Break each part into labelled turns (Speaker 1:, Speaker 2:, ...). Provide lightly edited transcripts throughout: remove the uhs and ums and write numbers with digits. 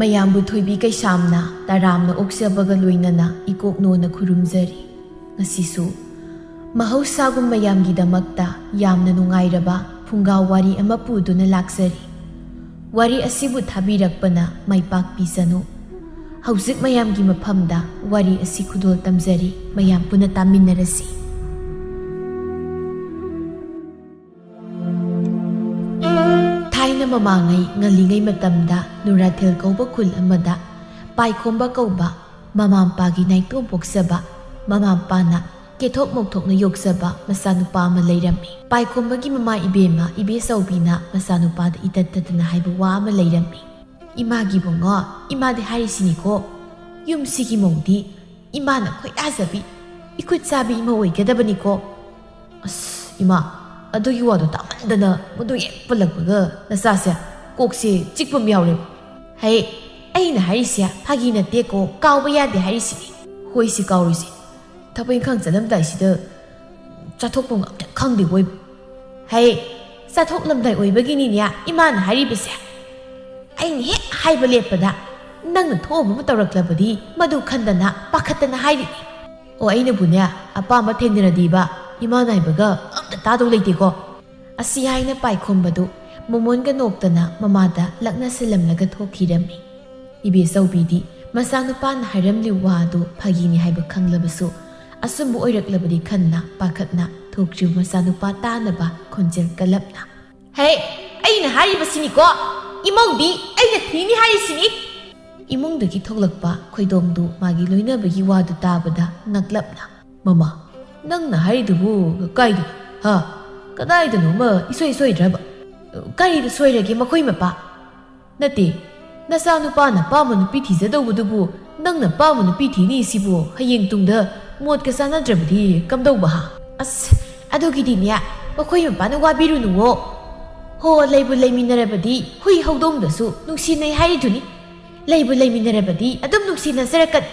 Speaker 1: ꯃꯌꯥꯝꯕꯨ ꯊꯣꯏꯕꯤ ꯀꯩꯁꯥꯝꯅ ꯇꯔꯥꯝꯅ ꯑꯣꯛꯆꯕꯒ ꯂꯣꯏꯅꯅ ꯏꯀꯣꯛꯅꯣꯅ ꯈꯨꯔꯨꯝꯖꯔꯤ꯫ ꯉꯁꯤꯁꯨ ꯃꯍꯧꯁꯥꯒꯨꯝ ꯃꯌꯥꯝꯒꯤꯗꯃꯛꯇ ꯌꯥꯝꯅ ꯅꯨꯡꯉꯥꯏꯔꯕ ꯐꯨꯡꯒꯥ ꯋꯥꯔꯤ ꯑꯃ ꯄꯨꯗꯨꯅ ꯂꯥꯛꯆꯔꯤ꯫ ꯋꯥꯔꯤ ꯑꯁꯤꯕꯨ ꯊꯥꯕꯤꯔꯛꯄꯅ ꯃꯥꯏꯄꯥꯛ ꯄꯤꯖꯅꯨ꯫ ꯍꯧꯖꯤꯛ ꯃꯌꯥꯝꯒꯤ ꯃꯐꯝꯗ ꯋꯥꯔꯤ ꯑꯁꯤ ꯈꯨꯗꯣꯜ ꯇꯝꯖꯔꯤ, ꯃꯌꯥꯝ ꯄꯨꯟꯅ ꯇꯥꯃꯤꯟꯅꯔꯁꯤ꯫ ꯊꯥꯏꯅ ꯃꯃꯥꯡꯉꯩ ꯉꯜꯂꯤꯉꯩ ꯃꯇꯝꯗ ꯅꯨꯔꯥꯊꯦꯜ ꯀꯧꯕ ꯈꯨꯜ ꯑꯃꯗ ꯄꯥꯏꯈꯣꯝꯕ ꯀꯧꯕ ꯃꯃꯥ ꯃꯄꯥꯒꯤ ꯅꯥꯏꯇꯣꯝ ꯄꯣꯛꯆꯕ, ꯃꯃꯥ ꯃꯄꯥꯅ ꯀꯦꯊꯣꯛ ꯃꯧꯊꯣꯛꯅ ꯌꯣꯛꯆꯕ ꯃꯆꯥꯅꯨꯄꯥ ꯑꯃ ꯂꯩꯔꯝꯃꯤ꯫ ꯄꯥꯏꯈꯣꯝꯕꯒꯤ ꯃꯃꯥ ꯏꯕꯦꯝꯃ ꯏꯕꯦꯆꯧꯕꯤꯅ ꯃꯆꯥꯅꯨꯄꯥꯗ ꯏꯇꯠ ꯇꯠꯇꯅ ꯍꯥꯏꯕ ꯋꯥ ꯑꯃ ꯂꯩꯔꯝꯃꯤ꯫ "ꯏꯃꯥꯒꯤ ꯕꯨꯡꯉꯣ, ꯏꯃꯥꯗꯤ ꯍꯥꯏꯔꯤꯁꯤꯅꯤꯀꯣ, ꯌꯨꯝꯁꯤꯒꯤ ꯃꯧꯗꯤ ꯏꯃꯥꯅ ꯈꯣꯏꯗꯥꯖꯕꯤ, ꯏꯈꯨꯠ ꯆꯥꯕꯤ ꯑꯃ ꯑꯣꯏꯒꯗꯕꯅꯤꯀꯣ." "ꯑꯁ ꯏꯃꯥ, ꯑꯗꯨꯒꯤ ꯋꯥꯗꯣ ꯇꯥꯃꯟꯗꯅ ꯃꯗꯨ ꯍꯦꯛ ꯄꯜꯂꯛꯄꯒ ꯅꯆꯥꯁꯦ ꯀꯣꯛꯁꯦ ꯆꯤꯛꯄ ꯑꯃ ꯌꯥꯎꯔꯦꯕ." "ꯍꯩ, ꯑꯩꯅ ꯍꯥꯏꯔꯤꯁꯦ ꯐꯥꯒꯤ ꯅꯠꯇꯦꯀꯣ, ꯀꯥꯎꯕ ꯌꯥꯗꯦ ꯍꯥꯏꯔꯤꯁꯤꯅꯤ." "ꯍꯣꯏꯁꯤ ꯀꯥꯎꯔꯤꯁꯤ, ꯊꯕꯛ ꯏꯪꯈꯥꯡ ꯆꯠꯂꯝꯗꯥꯏꯁꯤꯗ ꯆꯥꯊꯣꯛꯐꯝ ꯑꯝꯇ ꯈꯪꯗꯦ ꯑꯣꯏꯕ." "ꯍꯩ, ꯆꯥꯊꯣꯛꯂꯝꯗꯥꯏ ꯑꯣꯏꯕꯒꯤꯅꯤꯅꯦ ꯏꯃꯥꯅ ꯍꯥꯏꯔꯤꯕꯁꯦ. ꯑꯩꯅ ꯍꯦꯛ ꯍꯥꯏꯕ ꯂꯦꯞꯄꯗ ꯅꯪꯅ ꯊꯣꯛꯑꯕ ꯑꯃ ꯇꯧꯔꯛꯂꯕꯗꯤ ꯃꯗꯨ ꯈꯟꯗꯅ ꯄꯥꯈꯠꯇꯅ ꯍꯥꯏꯔꯤꯅꯤ." "ꯑꯣ, ꯑꯩꯅꯕꯨꯅꯦ ꯑꯄꯥꯝꯕ ꯊꯦꯡꯅꯔꯗꯤꯕ ꯏꯃꯥꯅ ꯍꯥꯏꯕꯒ ꯑꯝꯇ ꯇꯥꯗꯧ ꯂꯩꯇꯦꯀꯣ." ꯑꯁꯤ ꯍꯥꯏꯅ ꯄꯥꯏꯈꯣꯝꯕꯗꯨ ꯃꯣꯃꯣꯟꯒ ꯅꯣꯛꯇꯅ ꯃꯃꯥꯗ ꯂꯛꯅꯁꯤꯜꯂꯝꯂꯒ ꯊꯣꯛꯈꯤꯔꯝꯃꯤ꯫ ꯏꯕꯦꯆꯧꯕꯤꯗꯤ ꯃꯆꯥꯅꯨꯄꯥꯅ ꯍꯥꯏꯔꯝꯂꯤ ꯋꯥꯗꯨ ꯐꯥꯒꯤꯅꯤ ꯍꯥꯏꯕ ꯈꯪꯂꯕꯁꯨ ꯑꯆꯨꯝꯕ ꯑꯣꯏꯔꯛꯂꯕꯗꯤ ꯈꯟꯅ ꯄꯥꯈꯠꯅ ꯊꯣꯛꯇ꯭ꯔꯤꯕ ꯃꯆꯥꯅꯨꯄꯥ ꯇꯥꯅꯕ ꯈꯣꯟꯖꯦꯜ ꯀꯜꯂꯞꯅ, "ꯍꯦ, ꯑꯩꯅ ꯍꯥꯏꯔꯤꯕꯁꯤꯅꯤꯀೋ, ꯏꯃꯧꯗꯤ ꯑꯩꯅ ꯊꯤꯅꯤ ꯍꯥꯏꯔꯤꯁꯤꯅꯤ." ꯏꯃꯨꯡꯗꯒꯤ ꯊꯣꯛꯂꯛꯄ ꯈꯣꯏꯗꯣꯝꯗꯨ ꯃꯥꯒꯤ ꯂꯣꯏꯅꯕꯒꯤ ꯋꯥꯗꯨ ꯇꯥꯕꯗ ꯉꯛꯂꯞꯅ, "ꯃꯃꯥ, ꯅꯪꯅ ꯍꯥꯏꯔꯤꯗꯨꯕꯨ ꯀꯥꯏꯗꯅꯣ? ꯍꯥ, ꯀꯗꯥꯏꯗꯅꯣꯃ ꯏꯁꯣꯏ ꯁꯣꯏꯗ꯭ꯔꯕ?" "ꯀꯔꯤꯗ ꯁꯣꯏꯔꯒꯦ ꯃꯈꯣꯏ ꯃꯄꯥ? ꯅꯠꯇꯦ, ꯅꯆꯥꯅꯨꯄꯥꯅ ꯄꯥꯝꯕ ꯅꯨꯄꯤ ꯊꯤꯖꯗꯧꯕꯗꯨꯕꯨ ꯅꯪꯅ ꯄꯥꯝꯕ ꯅꯨꯄꯤ ꯊꯤꯅꯤ ꯁꯤꯕꯨ ꯍꯌꯦꯡ ꯇꯨꯡꯗ ꯃꯣꯠꯀ ꯆꯥꯟꯅꯗ꯭ꯔꯕꯗꯤ ꯀꯝꯗꯧꯕ ꯍꯥ?" "ꯑꯁ, ꯑꯗꯨꯒꯤꯗꯤꯅꯦ ꯃꯈꯣꯏ ꯃꯄꯥꯅ ꯋꯥꯕꯤꯔꯨꯅꯨꯋꯣ. ꯍꯣ, ꯂꯩꯕꯨ ꯂꯩꯃꯤꯟꯅꯔꯕꯗꯤ ꯍꯨꯏ ꯍꯧꯗꯣꯡꯗꯁꯨ ꯅꯨꯡꯁꯤꯅꯩ ꯍꯥꯏꯔꯤꯗꯨꯅꯤ. ꯂꯩꯕꯨ ꯂꯩꯃꯤꯟꯅꯔꯕꯗꯤ ꯑꯗꯨꯝ ꯅꯨꯡꯁꯤꯅꯖꯔꯛꯀꯅꯤ."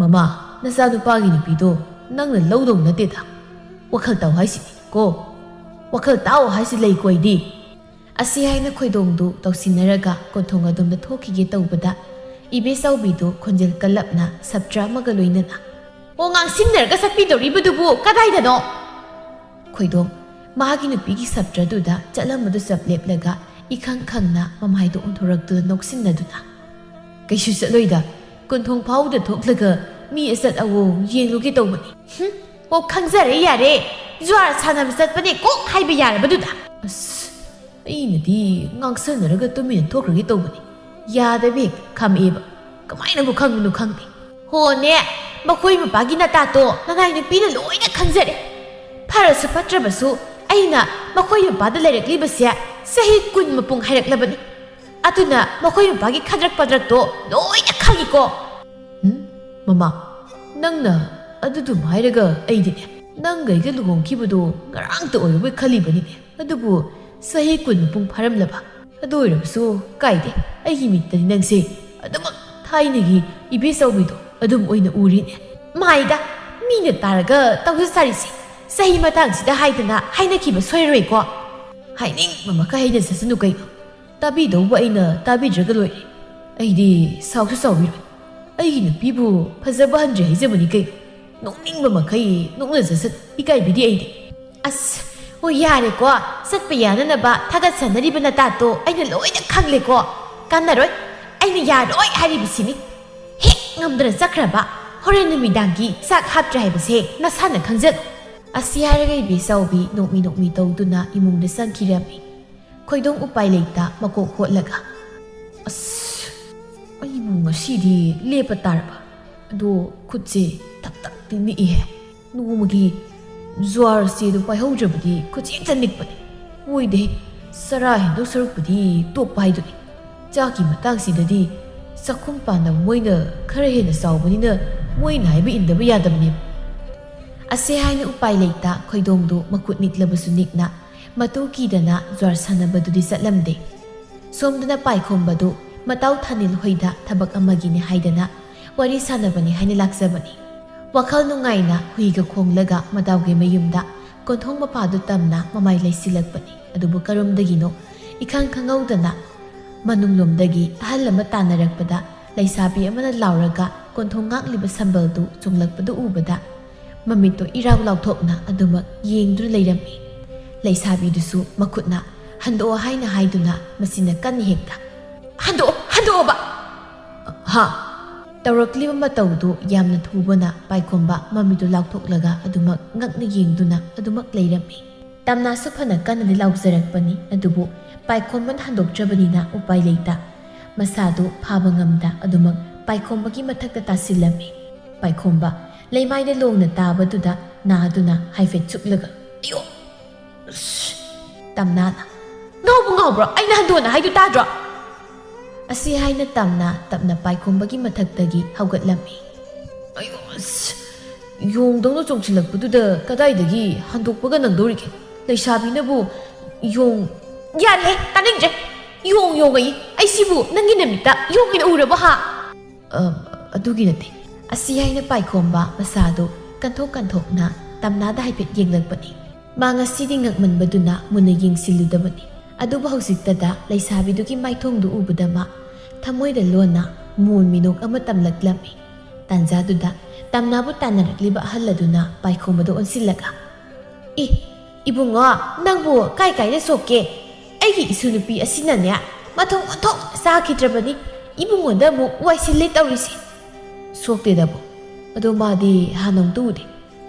Speaker 1: "ꯃꯃꯥ, ꯅꯆꯥꯅꯨꯄꯥꯒꯤ ꯅꯨꯄꯤꯗꯣ ꯅꯪꯅ ꯂꯧꯗꯧ ꯅꯠꯇꯦꯗ. ꯋꯥꯈꯜ ꯇꯥꯎ ꯍꯥꯏꯁꯤꯅꯤ ꯀꯣ, ꯋꯥꯈꯜ ꯇꯥꯎ ꯍꯥꯏꯁꯤ ꯂꯩꯀꯣ ꯑꯩꯗꯤ." ꯑꯁꯤ ꯍꯥꯏꯅ ꯈꯣꯏꯗꯣꯡꯗꯨ ꯇꯧꯁꯤꯟꯅꯔꯒ ꯀꯣꯟꯊꯣꯡ ꯑꯗꯣꯝꯗ ꯊꯣꯛꯈꯤꯒꯦ ꯇꯧꯕꯗ ꯏꯕꯦꯆꯧꯕꯤꯗꯨ ꯈꯣꯟꯖꯦꯜ ꯀꯜꯂꯞꯅ ꯁꯞꯇ꯭ꯔ ꯑꯃꯒ ꯂꯣꯏꯅꯅ, "ꯑꯣ, ꯉꯥꯡꯁꯤꯟꯅꯔꯒ ꯆꯠꯄꯤꯗꯧꯔꯤꯕꯗꯨꯕꯨ ꯀꯗꯥꯏꯗꯅꯣ?" ꯈꯣꯏꯗꯣꯡ ꯃꯥꯒꯤ ꯅꯨꯄꯤꯒꯤ ꯁꯞꯇ꯭ꯔꯗꯨꯗ ꯆꯠꯂꯝꯕꯗꯨ ꯆꯞ ꯂꯦꯞꯂꯒ ꯏꯈꯪ ꯈꯪꯅ ꯃꯃꯥꯏꯗꯨ ꯑꯣꯟꯊꯣꯔꯛꯇꯨꯅ ꯅꯣꯛꯁꯤꯟꯅꯗꯨꯅ, "ꯀꯩꯁꯨ ꯆꯠꯂꯣꯏꯗ, ꯀꯣꯟꯊꯣꯡ ꯐꯥꯎꯗ ꯊꯣꯛꯂꯒ ꯃꯤ ꯑꯆꯠ ꯑꯋꯣꯡ ꯌꯦꯡꯂꯨꯒꯦ ꯇꯧꯕꯅꯤ." "ꯑꯣ, ꯈꯪꯖꯔꯦ, ꯌꯥꯔꯦ. ꯖ꯭ꯋꯥꯔ ꯁꯥꯟꯅꯕ ꯆꯠꯄꯅꯦ ꯀꯣꯛ ꯍꯥꯏꯕ ꯌꯥꯔꯕꯗꯨꯗ." "ꯑꯁ, ꯑꯩꯅꯗꯤ ꯉꯥꯡꯁꯟꯅꯔꯒ ꯇꯨꯃꯤꯟꯅ ꯊꯣꯛꯈ꯭ꯔꯒꯦ ꯇꯧꯕꯅꯤ, ꯌꯥꯗꯕ ꯍꯦꯛ ꯈꯥꯝꯃꯛꯑꯦꯕ. ꯀꯃꯥꯏꯅꯕꯨ ꯈꯪꯕꯅꯣ ꯈꯪꯗꯦ." "ꯍꯣꯅꯦ, ꯃꯈꯣꯏ ꯃꯄꯥꯒꯤ ꯅꯇꯥꯇꯣ ꯅꯅꯥꯏ ꯅꯨꯄꯤꯅ ꯂꯣꯏꯅ ꯈꯪꯖꯔꯦ. ꯐꯔꯁꯨ ꯐꯠꯇ꯭ꯔꯕꯁꯨ ꯑꯩꯅ ꯃꯈꯣꯏ ꯃꯄꯥꯗ ꯂꯩꯔꯛꯂꯤꯕꯁꯦ ꯆꯍꯤ 10 ꯃꯄꯨꯡ ꯍꯥꯏꯔꯛꯂꯕꯅꯤ. ꯑꯗꯨꯅ ꯃꯈꯣꯏ ꯃꯄꯥꯒꯤ ꯈꯗ꯭ꯔꯛ ꯄꯗ꯭ꯔꯛꯇꯣ ꯂꯣꯏꯅ ꯈꯪꯏꯀꯣ." "ꯃꯃꯥ, ꯅꯪꯅ ꯑꯗꯨꯗꯨꯝ ꯍꯥꯏꯔꯒ ꯑꯩꯗꯤꯅꯦ ꯅꯪꯒ ꯑꯩꯒ ꯂꯨꯍꯣꯡꯈꯤꯕꯗꯣ ꯉꯔꯥꯡꯇ ꯑꯣꯏꯔꯕꯣꯏ ꯈꯜꯂꯤꯕꯅꯤꯅꯦ. ꯑꯗꯨꯕꯨ ꯆꯍꯤ 10 ꯃꯄꯨꯡ ꯐꯥꯔꯝꯂꯕ. ꯑꯗꯨ ꯑꯣꯏꯔꯕꯁꯨ ꯀꯥꯏꯗꯦ, ꯑꯩꯒꯤ ꯃꯤꯠꯇꯗꯤ ꯅꯪꯁꯦ ꯑꯗꯨꯃꯛ ꯊꯥꯏꯅꯒꯤ ꯏꯕꯦꯆꯧꯕꯤꯗꯣ ꯑꯗꯨꯝ ꯑꯣꯏꯅ ꯎꯔꯤꯅꯦ." "ꯃꯥꯏꯗ, ꯃꯤꯅ ꯇꯥꯔꯒ ꯇꯧꯖ ꯁꯥꯔꯤꯁꯤ ꯆꯍꯤ ꯃꯇꯥꯡꯁꯤꯗ ꯍꯥꯏꯗꯅ ꯍꯥꯏꯅꯈꯤꯕ ꯁꯣꯏꯔꯣꯏꯀꯣ." "ꯍꯥꯏꯅꯤꯡꯕ ꯃꯈꯩ ꯍꯥꯏꯅꯖꯁꯅꯨ ꯀꯩꯅꯣ, ꯇꯥꯕꯤꯗꯧꯕ ꯑꯩꯅ ꯇꯥꯕꯤꯗ꯭ꯔꯒ ꯂꯣꯏꯔꯦ. ꯑꯩꯗꯤ ꯁꯥꯎꯁꯨ ꯁꯥꯎꯕꯤꯔꯣꯏ. ꯑꯩꯒꯤ ꯅꯨꯄꯤꯕꯨ ꯐꯖꯕ ꯍꯟꯗ꯭ꯔꯦ ꯍꯥꯏꯖꯕꯅꯤ ꯀꯩꯅꯣ. ꯅꯣꯛꯅꯤꯡꯕ ꯃꯈꯩ ꯅꯣꯛꯅꯖꯁꯅꯨ, ꯏꯀꯥꯏꯕꯤꯗꯦ ꯑꯩꯗꯤ." "ꯑꯁ, ꯍꯣ, ꯌꯥꯔꯦꯀꯣ. ꯆꯠꯄ ꯌꯥꯅꯅꯕ ꯊꯥꯒꯠꯁꯟꯅꯔꯤꯕ ꯅꯇꯥꯇꯣ ꯑꯩꯅ ꯂꯣꯏꯅ ꯈꯪꯂꯦꯀꯣ. ꯀꯥꯟꯅꯔꯣꯏ, ꯑꯩꯅ ꯌꯥꯔꯣꯏ ꯍꯥꯏꯔꯤꯕꯁꯤꯅꯤ. ꯍꯦꯛ ꯉꯝꯗꯅ ꯆꯠꯈ꯭ꯔꯕ ꯍꯣꯔꯦꯟ ꯅꯨꯃꯤꯗꯥꯡꯒꯤ ꯆꯥꯛ ꯍꯥꯞꯇ꯭ꯔꯦ ꯍꯥꯏꯕꯁꯦ ꯅꯁꯥꯅ ꯈꯪꯖꯅꯨ." ꯑꯁꯤ ꯍꯥꯏꯔꯒ ꯏꯕꯦꯆꯧꯕꯤ ꯅꯣꯛꯃꯤ ꯅꯣꯛꯃꯤ ꯇꯧꯗꯨꯅ ꯏꯃꯨꯡꯗ ꯆꯪꯈꯤꯔꯝꯃꯤ꯫ ꯈꯣꯏꯗꯣꯡ ꯎꯄꯥꯏ ꯂꯩꯇ ꯃꯀꯣꯛ ꯍꯣꯠꯂꯒ, "ꯑꯁ, ꯑꯩꯕꯨ ꯉꯁꯤꯗꯤ ꯂꯦꯞꯄ ꯇꯥꯔꯕ. ꯑꯗꯣ ꯈꯨꯠꯁꯦ ꯊꯛ ꯊꯛꯇꯤ ꯅꯤꯛꯏꯍꯦ. ꯅꯣꯡꯃꯒꯤ ꯖ꯭ꯋꯥꯔ ꯆꯦꯗꯣ ꯄꯥꯏꯍꯧꯗ꯭ꯔꯕꯗꯤ ꯈꯨꯠꯁꯦ ꯍꯦꯛꯇ ꯅꯤꯛꯄꯅꯤ. ꯑꯣꯏꯗꯦ, ꯆꯔꯥ ꯍꯦꯟꯗꯧ ꯁꯔꯨꯛꯄꯨꯗꯤ ꯇꯣꯛꯄ ꯍꯥꯏꯗꯨꯅꯤ. ꯆꯥꯛꯀꯤ ꯃꯇꯥꯡꯁꯤꯗꯗꯤ ꯆꯥꯛꯈꯨꯝ ꯄꯥꯟꯅꯕ ꯃꯣꯏꯅ ꯈꯔ ꯍꯦꯟꯅ ꯆꯥꯎꯕꯅꯤꯅ ꯃꯣꯏꯅ ꯍꯥꯏꯕ ꯏꯟꯗꯕ ꯌꯥꯗꯕꯅꯦꯕ." ꯑꯁꯤ ꯍꯥꯏꯅ ꯎꯄꯥꯏ ꯂꯩꯇ ꯈꯣꯏꯗꯣꯡꯗꯨ ꯃꯈꯨꯠ ꯅꯤꯛꯂꯕꯁꯨ ꯅꯤꯛꯅ ꯃꯇꯨ ꯀꯤꯗꯅ ꯖ꯭ꯋꯥꯔ ꯁꯥꯟꯅꯕꯗꯨꯗꯤ ꯆꯠꯂꯝꯗꯦ꯫ ꯁꯣꯝꯗꯅ ꯄꯥꯏꯈꯣꯝꯕꯗꯨ ꯃꯇꯥꯎ ꯊꯥꯅꯤꯜ ꯍꯣꯏꯗ ꯊꯕꯛ ꯑꯃꯒꯤꯅꯤ ꯍꯥꯏꯗꯅ ꯋꯥꯔꯤ ꯁꯥꯟꯅꯕꯅꯤ ꯍꯥꯏꯅ ꯂꯥꯛꯆꯕꯅꯤ꯫ ꯋꯥꯈꯜ ꯅꯨꯡꯉꯥꯏꯅ ꯍꯨꯏꯒ ꯈꯣꯡꯂꯒ ꯃꯇꯥꯎꯒꯤ ꯃꯌꯨꯝꯗ ꯀꯣꯟꯊꯣꯡ ꯃꯄꯥꯗꯨ ꯇꯝꯅ ꯃꯃꯥꯏ ꯂꯩꯁꯤꯜꯂꯛꯄꯅꯤ꯫ ꯑꯗꯨꯕꯨ ꯀꯔꯝꯗꯒꯤꯅꯣ ꯏꯈꯪ ꯈꯪꯍꯧꯗꯅ ꯃꯅꯨꯡꯂꯣꯝꯗꯒꯤ ꯑꯍꯜ ꯑꯃ ꯇꯥꯟꯅꯔꯛꯄꯗ ꯂꯩꯁꯥꯕꯤ ꯑꯃꯅ ꯂꯥꯎꯔꯒ ꯀꯣꯟꯊꯣꯡ ꯉꯥꯛꯂꯤꯕ ꯁꯝꯕꯜꯗꯨ ꯆꯣꯡꯂꯛꯄꯗꯨ ꯎꯕꯗ ꯃꯃꯤꯠꯇꯨ ꯏꯔꯥꯎ ꯂꯥꯎꯊꯣꯛꯅ ꯑꯗꯨꯃꯛ ꯌꯦꯡꯗꯨꯅ ꯂꯩꯔꯝꯃꯤ꯫ ꯂꯩꯁꯥꯕꯤꯗꯨꯁꯨ ꯃꯈꯨꯠꯅ ꯍꯟꯗꯣꯛꯑꯣ ꯍꯥꯏꯅ ꯍꯥꯏꯗꯨꯅ ꯃꯁꯤꯅ ꯀꯟꯅ ꯍꯦꯛꯇ ꯍꯟꯗꯣꯛꯑꯣꯕ ꯍꯥ ꯇꯧꯔꯛꯂꯤꯕ ꯃꯇꯧꯗꯨ ꯌꯥꯝꯅ ꯊꯨꯕꯅ ꯄꯥꯏꯈꯣꯝꯕ ꯃꯃꯤꯠꯇꯨ ꯂꯥꯎꯊꯣꯛꯂꯒ ꯑꯗꯨꯃꯛ ꯉꯛꯅ ꯌꯦꯡꯗꯨꯅ ꯑꯗꯨꯃꯛ ꯂꯩꯔꯝꯃꯤ꯫ ꯇꯝꯅꯥꯁꯨ ꯐꯅ ꯀꯟꯅꯗꯤ ꯂꯥꯎꯖꯔꯛꯄꯅꯤ, ꯑꯗꯨꯕꯨ ꯄꯥꯏꯈꯣꯝꯕꯅ ꯍꯟꯗꯣꯛꯇ꯭ꯔꯕꯅꯤꯅ ꯎꯄꯥꯏ ꯂꯩꯇ ꯃꯁꯥꯗꯨ ꯐꯥꯕ ꯉꯝꯗ ꯑꯗꯨꯃꯛ ꯄꯥꯏꯈꯣꯝꯕꯒꯤ ꯃꯊꯛꯇ ꯇꯥꯁꯤꯜꯂꯝꯃꯤ꯫ ꯄꯥꯏꯈꯣꯝꯕ ꯂꯩꯃꯥꯏꯗ ꯂꯣꯡꯅ ꯇꯥꯕꯗꯨꯗ ꯅꯥꯗꯨꯅ ꯍꯥꯏꯐꯦꯠ ꯆꯨꯞꯂꯒ ꯑꯌꯣ ꯇꯝꯅꯥꯅ ꯉꯥꯎꯕ꯭ꯔꯣ ꯑꯩꯅ ꯍꯟꯗꯣꯛꯅ ꯍꯥꯏꯗꯨ ꯇꯥꯗ꯭ꯔꯣ? ꯑꯁꯤ ꯍꯥꯏꯅ ꯇꯝꯅ ꯇꯞꯅ ꯄꯥꯏꯈꯣꯝꯕꯒꯤ ꯃꯊꯛꯇꯒꯤ ꯍꯧꯒꯠꯂꯝꯃꯤ꯫ ꯑꯌꯣ ꯌꯣꯡꯗꯧꯅ ꯆꯣꯡꯁꯤꯜꯂꯛꯄꯗꯨꯗ ꯀꯗꯥꯏꯗꯒꯤ ꯍꯟꯗꯣꯛꯄꯒ ꯅꯪꯗꯧꯔꯤꯒꯦ? ꯂꯩꯁꯥꯕꯤꯅꯕꯨ ꯌꯣꯡ ꯌꯥꯔꯦꯍꯦ ꯇꯥꯅꯤꯡꯗ꯭ꯔꯦ ꯌꯣꯡ ꯑꯩ ꯁꯤꯕꯨ ꯅꯪꯒꯤ ꯅꯃꯤꯠꯇ ꯌꯣꯡ ꯑꯣꯏꯅ ꯎꯔꯕ ꯍꯥ? ꯑꯗꯨꯒꯤ ꯅꯠꯇꯦ꯫ ꯑꯁꯤ ꯍꯥꯏꯅ ꯄꯥꯏꯈꯣꯝꯕ ꯃꯁꯥꯗꯨ ꯀꯟꯊꯣꯛꯅ ꯇꯝꯅꯥꯗ ꯍꯥꯏꯐꯦꯠ ꯌꯦꯡꯂꯛꯄꯅꯤ꯫ ꯃꯥ ꯉꯁꯤꯗꯤ ꯉꯛꯃꯟꯕꯗꯨꯅ ꯃꯨꯟꯅ ꯌꯦꯡꯁꯤꯜꯂꯨꯗꯕꯅꯤ꯫ ꯑꯗꯨꯕꯨ ꯍꯧꯖꯤꯛꯇꯗ ꯂꯩꯁꯥꯕꯤꯗꯨꯒꯤ ꯃꯥꯏꯊꯣꯡꯗꯨ ꯎꯕꯗ ꯃꯥ ꯊꯃꯣꯏꯗ ꯂꯣꯟꯅ ꯃꯣꯟ ꯃꯤꯅꯣꯛ ꯑꯃ ꯇꯝꯂꯛꯂꯝꯃꯤ꯫ ꯇꯥꯟꯖꯥꯗꯨꯗ ꯇꯝꯅꯥꯕꯨ ꯇꯥꯟꯅꯔꯛꯂꯤꯕ ꯑꯍꯜ ꯑꯗꯨꯅ ꯄꯥꯏꯈꯣꯝꯕꯗ ꯑꯣꯟꯁꯤꯜꯂꯒ ꯏꯕꯨꯡꯉꯣ ꯅꯪꯕꯨ ꯀꯥꯏꯗ ꯁꯣꯛꯀꯦ? ꯑꯩꯒꯤ ꯏꯁꯨ ꯅꯨꯄꯤ ꯑꯁꯤꯅꯅꯦ ꯃꯊꯣꯡ ꯃꯊꯣꯡ ꯆꯥꯈꯤꯗ꯭ꯔꯕꯅꯤ ꯏꯕꯨꯡꯉꯣꯟꯗ ꯑꯃꯨꯛ ꯋꯥꯏꯁꯤꯜꯂꯦ ꯇꯧꯔꯤꯁꯦ꯫ ꯁꯣꯛꯇꯦꯗꯕꯣ, ꯑꯗꯣ ꯃꯥꯗꯤ ꯍꯥꯟꯅ ꯑꯃꯨꯛꯇ ꯎꯗꯦ꯫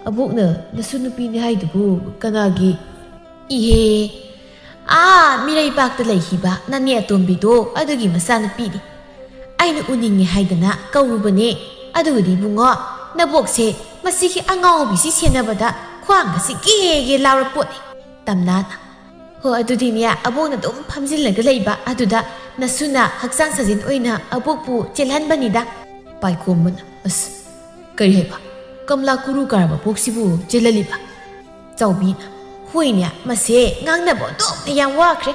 Speaker 1: ꯑꯕꯣꯛꯅ ꯅꯁꯨ ꯅꯨꯄꯤꯅꯤ ꯍꯥꯏꯗꯨꯕꯨ ꯀꯅꯥꯒꯤ? ꯏꯍꯦ ꯃꯤꯔꯩꯕꯥꯛꯇ ꯂꯩꯈꯤꯕ ꯅꯅꯦ ꯑꯇꯣꯝꯕꯤꯗꯣ ꯑꯗꯨꯒꯤ ꯃꯆꯥꯅꯨꯄꯤꯅꯤ꯫ ꯑꯩꯅ ꯎꯅꯤꯡꯉꯦ ꯍꯥꯏꯗꯅ ꯀꯧꯔꯨꯕꯅꯦ, ꯑꯗꯨꯒꯗꯤ ꯏꯕꯨꯡꯉꯣ ꯅꯕꯣꯛꯁꯦ ꯃꯁꯤꯒꯤ ꯑꯉꯥꯎꯕꯤꯁꯤ ꯁꯦꯟꯅꯕꯗ ꯈ꯭ꯋꯥꯡꯒꯁꯤ ꯒꯦ ꯂꯥꯎꯔ ꯄꯣꯠꯅꯤ꯫ ꯇꯝꯅꯥꯅ ꯍꯣ ꯑꯗꯨꯗꯤꯅꯦ ꯑꯕꯣꯛꯅ ꯑꯗꯨꯝ ꯐꯝꯖꯤꯜꯂꯒ ꯂꯩꯕ ꯑꯗꯨꯗ ꯅꯁꯨꯅ ꯍꯛꯆꯥꯡ ꯁꯥꯖꯦꯜ ꯑꯣꯏꯅ ꯑꯕꯣꯛꯄꯨ ꯆꯦꯜꯍꯟꯕꯅꯤꯗ꯫ ꯄꯥꯏꯈꯣꯝꯕꯅ ꯀꯔꯤ ꯍꯥꯏꯕ? ꯀꯃꯂꯥ ꯀꯨꯔꯨ ꯀꯥꯔꯕ ꯄꯣꯛꯁꯤꯕꯨ ꯆꯦꯜꯍꯜꯂꯤꯕ? ꯆꯥꯎꯕꯤꯅ ꯍꯣꯏꯅꯦ ꯃꯁꯦ ꯉꯥꯡꯅꯕ ꯑꯗꯨꯝꯅ ꯌꯥꯝ ꯋꯥꯈ꯭ꯔꯦ꯫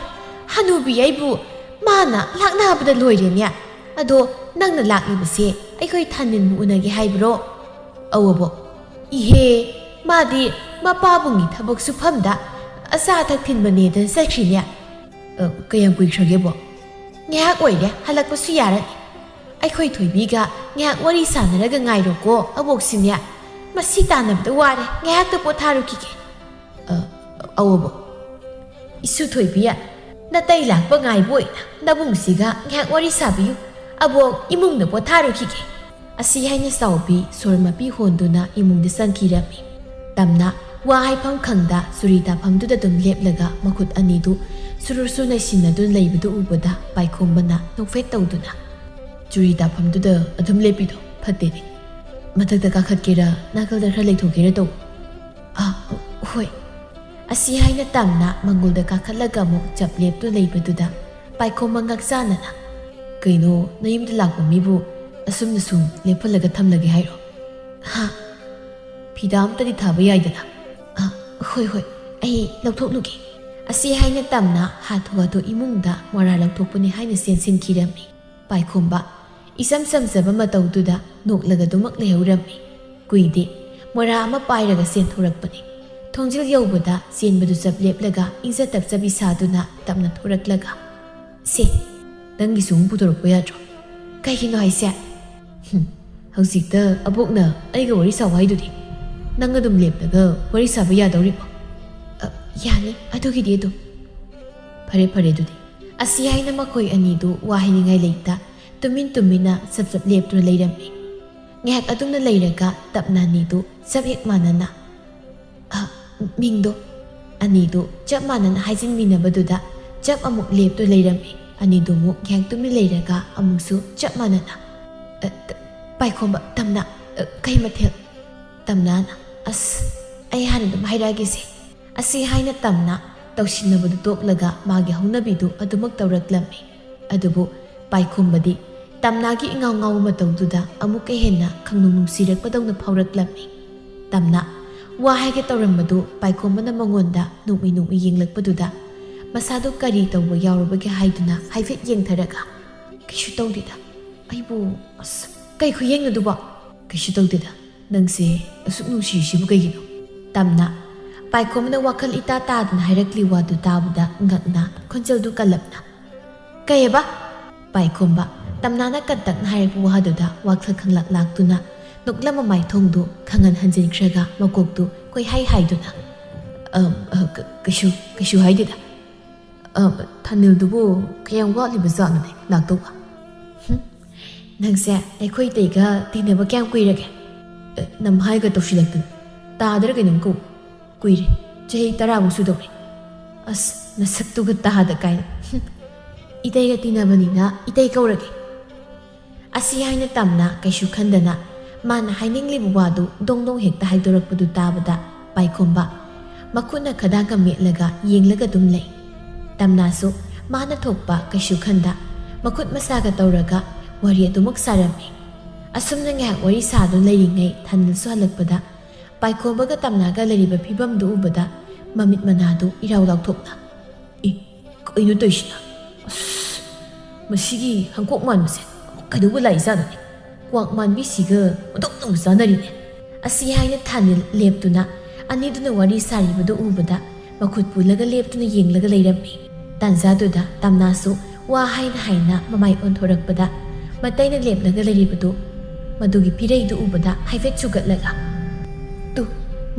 Speaker 1: ꯍꯅꯨꯕꯤ ꯑꯩꯕꯨ ꯃꯥꯅ ꯂꯥꯛꯅꯕꯗ ꯂꯣꯏꯔꯦꯅꯦ꯫ ꯑꯗꯣ ꯅꯪꯅ ꯂꯥꯛꯂꯤꯕꯁꯦ ꯑꯩꯈꯣꯏ ꯊꯥꯅꯤꯟꯕꯨ ꯎꯅꯒꯦ ꯍꯥꯏꯕ꯭ꯔꯣ? ꯑꯋꯣꯕꯣ ꯏꯍꯦ ꯃꯥꯗꯤ ꯃꯄꯥꯕꯨꯡꯒꯤ ꯊꯕꯛ ꯁꯨꯐꯝꯗ ꯑꯆꯥ ꯑꯊꯛ ꯊꯤꯟꯕꯅꯦꯗꯅ ꯆꯠꯈ꯭ꯔꯤꯅꯦ꯫ ꯀꯌꯥꯝ ꯀꯨꯏꯈ꯭ꯔꯒꯦꯕꯣ? ꯉꯥꯏꯍꯥꯛ ꯑꯣꯏꯔꯦ, ꯍꯜꯂꯛꯄꯁꯨ ꯌꯥꯔꯅꯤ꯫ ꯑꯩꯈꯣꯏ ꯊꯣꯏꯕꯤꯒ ꯉꯥꯏꯍꯥꯛ wari ꯁꯥꯟꯅꯔꯒ ꯉꯥꯏꯔꯣꯀꯣ ꯑꯕꯣꯛꯁꯤꯅꯦ꯫ ꯃꯁꯤ ꯇꯥꯟꯅꯕꯗ ꯋꯥꯔꯦ, ꯉꯥꯏꯍꯥꯛꯇ ꯄꯣꯊꯥꯔꯨꯈꯤꯒꯦ꯫ ꯑꯋꯣꯕꯣ 이수 ꯊꯣꯏꯕꯤ 나타이 락바 ꯉꯥꯏꯕꯣꯏꯅ ꯅꯕꯨꯡꯁꯤꯒ ꯉꯥꯏꯍꯥꯛ wari ꯁꯥꯕꯤꯌꯨ, ꯑꯕꯣꯛ ꯏꯃꯨꯡꯗ ꯄꯣꯊꯥꯔꯨꯈꯤꯒꯦ꯫ ꯑꯁꯤ ꯍꯥꯏꯅ ꯆꯥꯎꯕꯤ ꯁꯣꯔ ꯃꯄꯤ ꯍꯣꯟꯗꯨꯅ ꯏꯃꯨꯡꯗ ꯆꯪꯈꯤꯔꯝꯃꯤ꯫ ꯇꯝꯅ ꯋꯥ ꯍꯥꯏꯐꯝ ꯈꯪꯗ ꯆꯨꯔꯤ ꯇꯥꯐꯝꯗꯨꯗ ꯑꯗꯨꯝ ꯂꯦꯞꯂꯒ ꯃꯈꯨꯠ ꯑꯅꯤꯗꯨ ꯁꯨꯔꯨ ꯅꯩꯁꯤꯟꯅꯗꯨꯅ ꯂꯩꯕꯗꯨ ꯎꯕꯗ ꯄꯥꯏꯈꯣꯝꯕꯅ ꯅꯣꯛꯐꯦꯠ ꯇꯧꯗꯨꯅ ꯆꯨꯔꯤ ꯇꯥꯐꯝꯗꯨꯗ ꯑꯗꯨꯝ ꯂꯦꯞꯄꯤꯗꯣ ꯐꯠꯇꯦꯅꯦ꯫ ꯃꯊꯛꯇ ꯀꯥꯈꯠꯀꯦꯔꯥ ꯅꯥꯀꯜꯗ ꯈꯔ ꯂꯩꯊꯣꯛꯀꯦꯔꯥ ꯇꯧ꯫ ꯍꯣꯏ꯫ ꯑꯁꯤ ꯍꯥꯏꯅ ꯇꯝꯅ ꯃꯪꯒꯣꯜꯗ ꯀꯥꯈꯠꯂꯒ ꯑꯃꯨꯛ ꯆꯞ ꯂꯦꯞꯇꯨꯅ ꯂꯩꯕꯗꯨꯗ ꯄꯥꯏꯈꯣꯝꯕ ꯉꯛꯆꯥꯅꯅ ꯀꯩꯅꯣ ꯅꯌꯨꯝꯗ ꯂꯥꯛꯄ ꯃꯤꯕꯨ ꯑꯁꯨꯝꯅ ꯁꯨꯝ ꯂꯦꯞꯍꯜꯂꯒ ꯊꯝꯂꯒꯦ ꯍꯥꯏꯔꯣ? ꯐꯤꯗꯥ ꯑꯝꯇꯗꯤ ꯊꯥꯕ ꯌꯥꯏꯗꯅ꯫ ꯍꯣꯏ ꯑꯩ ꯂꯧꯊꯣꯛꯂꯨꯒꯦ꯫ ꯑꯁꯤ ꯍꯥꯏꯅ ꯇꯝꯅ ꯍꯥꯊꯨ ꯏꯃꯨꯡꯗ ꯃꯣꯔꯥ ꯂꯧꯊꯣꯛꯄꯅꯤ ꯍꯥꯏꯅ ꯆꯦꯟꯁꯤꯟꯈꯤꯔꯝꯃꯤ꯫ ꯄꯥꯏꯈꯣꯝꯕ ꯏꯆꯝ ꯆꯝꯖꯕ ꯃꯇꯧꯗꯨꯗ ꯅꯣꯛꯂꯒ ꯑꯗꯨꯃꯛ ꯂꯩꯍꯧꯔꯝꯃꯤ꯫ ꯀꯨꯏꯗꯦ ꯃꯣꯔꯥ ꯑꯃ ꯄꯥꯏꯔꯒ ꯆꯦꯟꯊꯣꯔꯛꯄꯅꯤ꯫ ꯊꯣꯡꯖꯤꯜ ꯌꯧꯕꯗ ꯆꯦꯟꯕꯗꯨ ꯆꯞ ꯂꯦꯞꯂꯒ ꯏꯪꯖ ꯇꯞꯆꯕꯤ ꯁꯥꯗꯨꯅ ꯇꯞꯅ ꯊꯣꯔꯛꯂꯒ ꯁꯦ ꯅꯪꯒꯤꯁꯨ ꯑꯃꯨꯛ ꯄꯨꯊꯣꯔꯛꯄ ꯌꯥꯗ꯭ꯔꯣ? ꯀꯩꯒꯤꯅꯣ ꯍꯥꯏꯁꯦ? ꯍꯧꯖꯤꯛꯇ ꯑꯕꯣꯛꯅ ꯑꯩꯒ wari ꯁꯥꯎ ꯍꯥꯏꯗꯨꯗꯤ ꯅꯪ ꯑꯗꯨꯝ ꯂꯦꯞꯂꯒ wari ꯁꯥꯕ ꯌꯥꯗꯧꯔꯤꯕꯣ? ꯌꯥꯅꯤ ꯑꯗꯨꯒꯤꯗꯤ ꯑꯗꯨꯝ꯫ ꯐꯔꯦ ꯑꯗꯨꯗꯤ꯫ ꯑꯁꯤ ꯍꯥꯏꯅ ꯃꯈꯣꯏ ꯑꯅꯤꯗꯨ ꯋꯥ ꯍꯥꯏꯅꯤꯡꯉꯥꯏ ꯂꯩꯇ ꯇꯨꯃꯤꯟꯅ ꯆꯞ ꯂꯦꯞꯇꯨꯅ ꯂꯩꯔꯝꯃꯤ꯫ ꯉꯥꯏꯍꯥꯛ ꯑꯗꯨꯝꯅ ꯂꯩꯔꯒ ꯇꯞꯅ ꯑꯅꯤꯗꯨ ꯆꯞ ꯍꯦꯛ ꯃꯥꯟꯅꯅ ꯃꯤꯡꯗꯣ ꯑꯅꯤꯗꯨ ꯆꯞ ꯃꯥꯟꯅꯅ ꯍꯥꯏꯖꯤꯟꯃꯤꯟꯅꯕꯗꯨꯗ ꯆꯞ ꯑꯃꯨꯛ ꯂꯦꯞꯇꯨ ꯂꯩꯔꯝꯃꯤ꯫ ꯑꯅꯤꯗꯨ ꯑꯃꯨꯛ ꯉꯥꯏꯍꯥꯛ ꯇꯨꯃꯤꯟ ꯂꯩꯔꯒ ꯑꯃꯨꯛꯁꯨ ꯆꯞ ꯃꯥꯟꯅꯅ ꯄꯥꯏꯈꯣꯝꯕ ꯇꯝꯅ ꯀꯩ ꯃꯊꯦꯜ? ꯇꯝꯅꯥꯅ ꯑꯩ ꯍꯥꯟꯅ ꯑꯗꯨꯝ ꯍꯥꯏꯔꯛꯑꯒꯦꯁꯦ꯫ ꯑꯁꯤ ꯍꯥꯏꯅ ꯇꯝꯅ ꯇꯧꯁꯤꯟꯅꯕꯗꯨ ꯇꯣꯛꯂꯒ ꯃꯥꯒꯤ ꯍꯧꯅꯕꯤꯗꯨ ꯑꯗꯨꯃꯛ ꯇꯧꯔꯛꯂꯝꯃꯤ꯫ ꯑꯗꯨꯕꯨ ꯄꯥꯏꯈꯣꯝꯕꯗꯤ ꯇꯝꯅꯥꯒꯤ ꯏꯉꯥꯎ ꯉꯥꯎꯕ ꯃꯇꯧꯗꯨꯗ ꯑꯃꯨꯛꯀ ꯍꯦꯟꯅ ꯈꯪꯅꯨꯡ ꯅꯨꯡꯁꯤꯔꯛꯄꯗꯧꯅ ꯐꯥꯎꯔꯛꯂꯝꯃꯤ꯫ ꯇꯝꯅ ꯋꯥ ꯍꯥꯏꯒꯦ ꯇꯧꯔꯝꯕꯗꯨ ꯄꯥꯏꯈꯣꯝꯕꯅ ꯃꯉꯣꯟꯗ ꯅꯣꯛꯃꯤ ꯌꯦꯡꯂꯛꯄꯗꯨꯗ ꯃꯁꯥꯗꯨ ꯀꯔꯤ ꯇꯧꯕ ꯌꯥꯎꯔꯕꯒꯦ ꯍꯥꯏꯗꯨꯅ ꯍꯥꯏꯐꯦꯠ ꯌꯦꯡꯊꯔꯒ ꯀꯩꯁꯨ ꯇꯧꯗꯦꯗ ꯑꯩꯕꯨ ꯀꯩ ꯈꯨꯌꯦꯡꯅꯗꯨꯕꯣ? ꯀꯩꯁꯨ ꯇꯧꯗꯦꯗ ꯅꯪꯁꯦ ꯑꯁꯨꯛ ꯅꯨꯡꯁꯤꯔꯤꯁꯤꯕꯨ ꯀꯩꯒꯤꯅꯣ? ꯇꯝꯅ ꯄꯥꯏꯈꯣꯝꯕꯅ ꯋꯥꯈꯜ ꯏꯇꯥ ꯇꯥꯗꯅ ꯍꯥꯏꯔꯛꯂꯤ ꯋꯥꯗꯨ ꯇꯥꯕꯗ ꯉꯛꯅ ꯈꯣꯟꯖꯦꯜꯗꯨ ꯀꯜꯂꯞꯅ ꯀꯩꯑꯕ ไปคมบะตำนานกันตักนายผู้ว่าดูดาวักเธอขังหลักหลักตุนะนกละมาไม่ทงดูขังเงินหันจินเครกะมากกดูก็ให้ดูนะกชูให้ดิดะท่านนิลดูบุขยังว่าลิบจอนนี่หลักตัวนังเสียไอ้คุยตีก็ตีเนี่ยว่าแก้มกุยระแกนำให้ก็ตกชิลักตุนตาเด็กก็นึงกุยจะให้ตาราบุสุดเลยนัสักตุกตาเด็กกันอีเตยก็ตีน่ะบันนี่นะอีเตยก็ระแกอาศัยให้เนี่ยตำนะกชูขันเดนะมันให้นิ่งลิบว่าดูดงเหกตาให้ตัวรักปดูตาบดาไปคมบะมาคุณนักขดากำเมียละกะยิงละกะดุมเลยตำนาสุมานะทบปะกชูขันดามาคุณมาสากะตัวระกะวารีตุมุกสารมีอาสมนังแงวารีสาดุเลยยังไงทันนสวลักบดาไปคมบะกะตำนากะเลยแบบพิบัมดูบดามามิดมานาดูอีเราลักทบนะก็อินุตัวชินะมาสิกีฮังกอกมันมาเสร็จกระดูกไหลซะนะกวากมันวิสิกะมันต้องนุ่งซะนะดิเนี่ยอาศัยให้เนี่ยทันเล็บตุนะอันนี้ตุนวารีสารีบดูอุบดามาขุดปุยแล้วก็เล็บตุนยิงแล้วก็เลยรำมีตันซาตุดาตำนาสุว่าให้นะมาไม่อ่อนทรักบดามาเต้นเล็บแล้วก็เลยรีบดูมาดูกี่พี่ได้ดูอุบดาให้เฟชชุกัดเลยอะตุ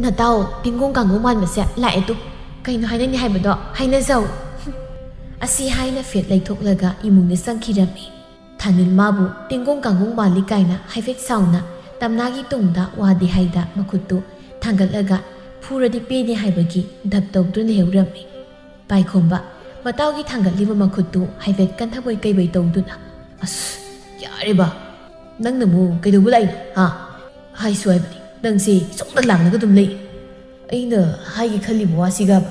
Speaker 1: น่าเต้าติงกงกังกมันมาเสียหลายตุใครน้อยนั่นนี่ให้บดาให้น่าเจ้าอาศัยให้น่าเฟียดเลยทุกเลยกะอิมุงเนี่ยสังคีรำมีท่านิลมาบุติงกงกังกมันลิกายนะให้เฟชสาวนะตำนากีตุงดาวาดีให้ดามาขุดตุทางกันเลยกะผู้ระดิปีนี่ให้บกี้ดับตกตุนเหวรำมีไปคมบะมาเต้ากีทางกันลิบมาขุดตุให้เฟชกันทับไว้ไกลใบตงตุนะอย่าเลยบ้านั่งหนูมูไกดูบุไรฮะให้สวยแบบนี้ดังสิส่งตะหลังแล้วก็ตุ้มเลยไอ้เนอให้กี่ขลิบว่าสิกับ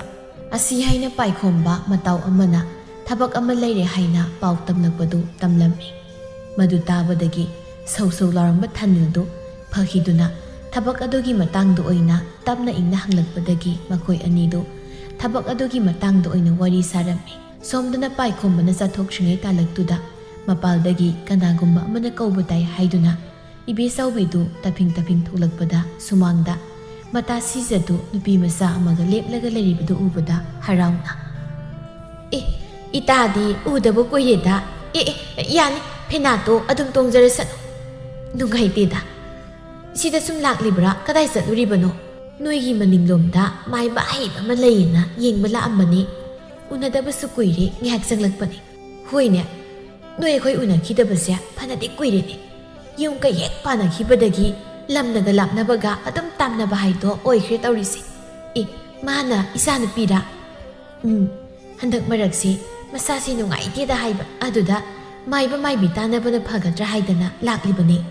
Speaker 1: อาศัยให้นะไปคมบะมาเต้าอมันนะทับกอมันเลยได้ให้นะเป่าตำนักประตูตำลำมีมาดูตาบดกี้เศร้าลารำบัดทันนิลดูพอคิดดูนะทับกอดูกี้มาตั้งดูไอ้นะตับนะอิงนะหังหลักบดกี้มาคุยอันนี้ดูทับกอดูกี้มาตั้งดูไอ้นะวารีสารมีสมดนะไปคมมันจะทกชิงไอ้ตาหลักตุดามาปาลดกีกันดางกุมบะมันก็อุบไตให้ดูนะอีเบสเอาบิดูตะพิงทุลักบดาสุมังดามาตาซีเจดูนุปีมาซามาก็เล็บแล้วก็เลยบิดูอุบดาฮาราวนะอีตาดีอุดบุกุยดายานี่เพนาโตอดุงตงจริสันนุงไงตีดาสิดาสุมลักลิบระก็ได้สัตว์ริบโนนุยกีมันนิงลมดาไม่บ้าให้มันเลยนะยิงเวลาอันมันนี้อุณดาบสุกุยรีแงกจังลักปนี่หุยเนี่ยนุยคอยอุณคิดบเสียพันธุ์กุยรีนี่ยุงก็แยกปานาคิบดกีลำนักลับนับกะอดมตามนับให้ตัวโอ้ยคริตเอาริสิมานะอิสานปีดาฮันดักมารักสิมาซาสินุงไอเดียดาให้บะอดุดาไม่บิตานะบนพักกันจะให้ดนะลักลิบนี่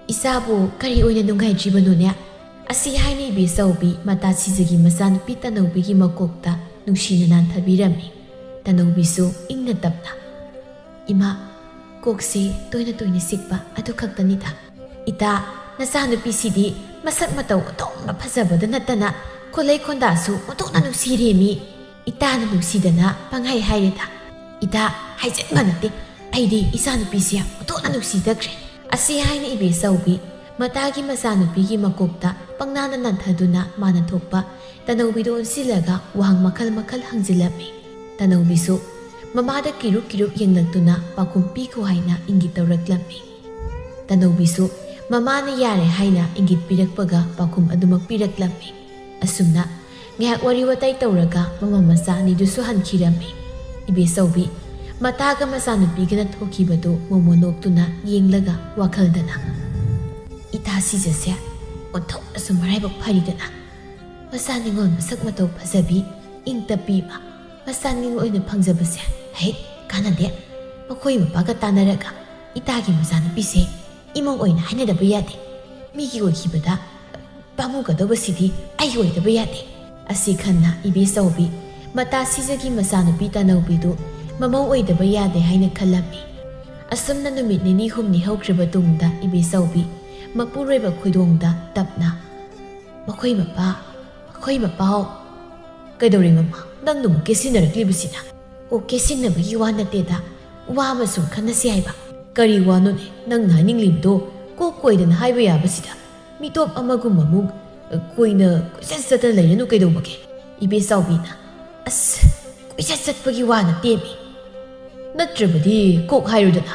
Speaker 1: อิสาบูคาริโอเนนุงไงจีบนุเนี่ยอาศัยให้นี่บิสาวบีมาตาซิซกิมาซานปีตานุบิกิมากกตานุชินนันทบิรามีตานุบิสุอิงนัดดับนะอิมากกซีตัวนี้สิกบะอดุขักตันิดาอิตานาซานุปิสิดีมาสักมาตัวต้องมาพัฒนาบดนัดนะคนเล็กคนดาสุมาต้องนันุสิเรมีอิตานันุสิดนะปังให้เลยดาอิตาให้เจ็บมันติไอดีอิสานุปิเสียมาต้องนันุสิดักเรอาศัยให้นี่เบสเอาบีมาตากิมาซานุปิกิมากกตาปังนานันทดุนะมานันทบปะตานุบิโดนสิเลกะวางมักลหังจิลมีตานุบิสุมามาดกิรุยังลักตุนะปาคุมปีกูให้นะอิงกิตรักลมีตานุบิสุมามาเนี่ยยาเรให้นะอิงกิตปีรักปะกะปาคุมอดุมักปีรักลมีอสุนะแงกวาริวตัยตอรักะมาซานี่ดุสุหันคิรามีอิเบสเอาบีมาตากมาซานุปีกันทุกีบดูโมนกตุนะยิงละกะวาคัลดนะอิตาซิเจเสียอุทอสมัยบักพาริดนะมาซานิงอนมาสักมาโตพัซบีอิงตะปีมาซานิงอนเนี่ยพังจะบเสียเฮ้กันนั่นเดียมาคุยมาปากตานารักะอิตากิมาซานุปีเสอิมองอยนะให้เนดับยาเดมีกี่วันคีบดาปามุกะดบสิดีไอโอยดับยาเดอาศัยขันนะอิเบสเอาบีมาตาซิเจกิมาซานุปีตานาบิดูมามองไว้ดับยาเดให้นักขลับมีอาสมนันนุมิดในนิคมนิฮาวคริบตุงดาอิเบสเอาบีมาปูเรบคุยดวงดาตับนะมาคุยมาป้าก็ดูเรื่องมาดังนุ่มเกสินนักลิบสินะโอเกสินนับยี่วานัดเตดาว่ามาสุขันนัสยายบะกะรีวานุเนี่ยนังนานิงลิบโดก็คุยดันให้ไปยาบสิดามีตัวอามากุมามุกคุยนะกุศลสัตย์เลยนุกไอดูบักเกอิเบสเอาบีนะกุศลสัตย์ปกิวานะเตมี ꯅꯠꯇ꯭ꯔꯕꯗꯤ ꯀꯣꯛ ꯍꯥꯏꯔꯨꯗꯅ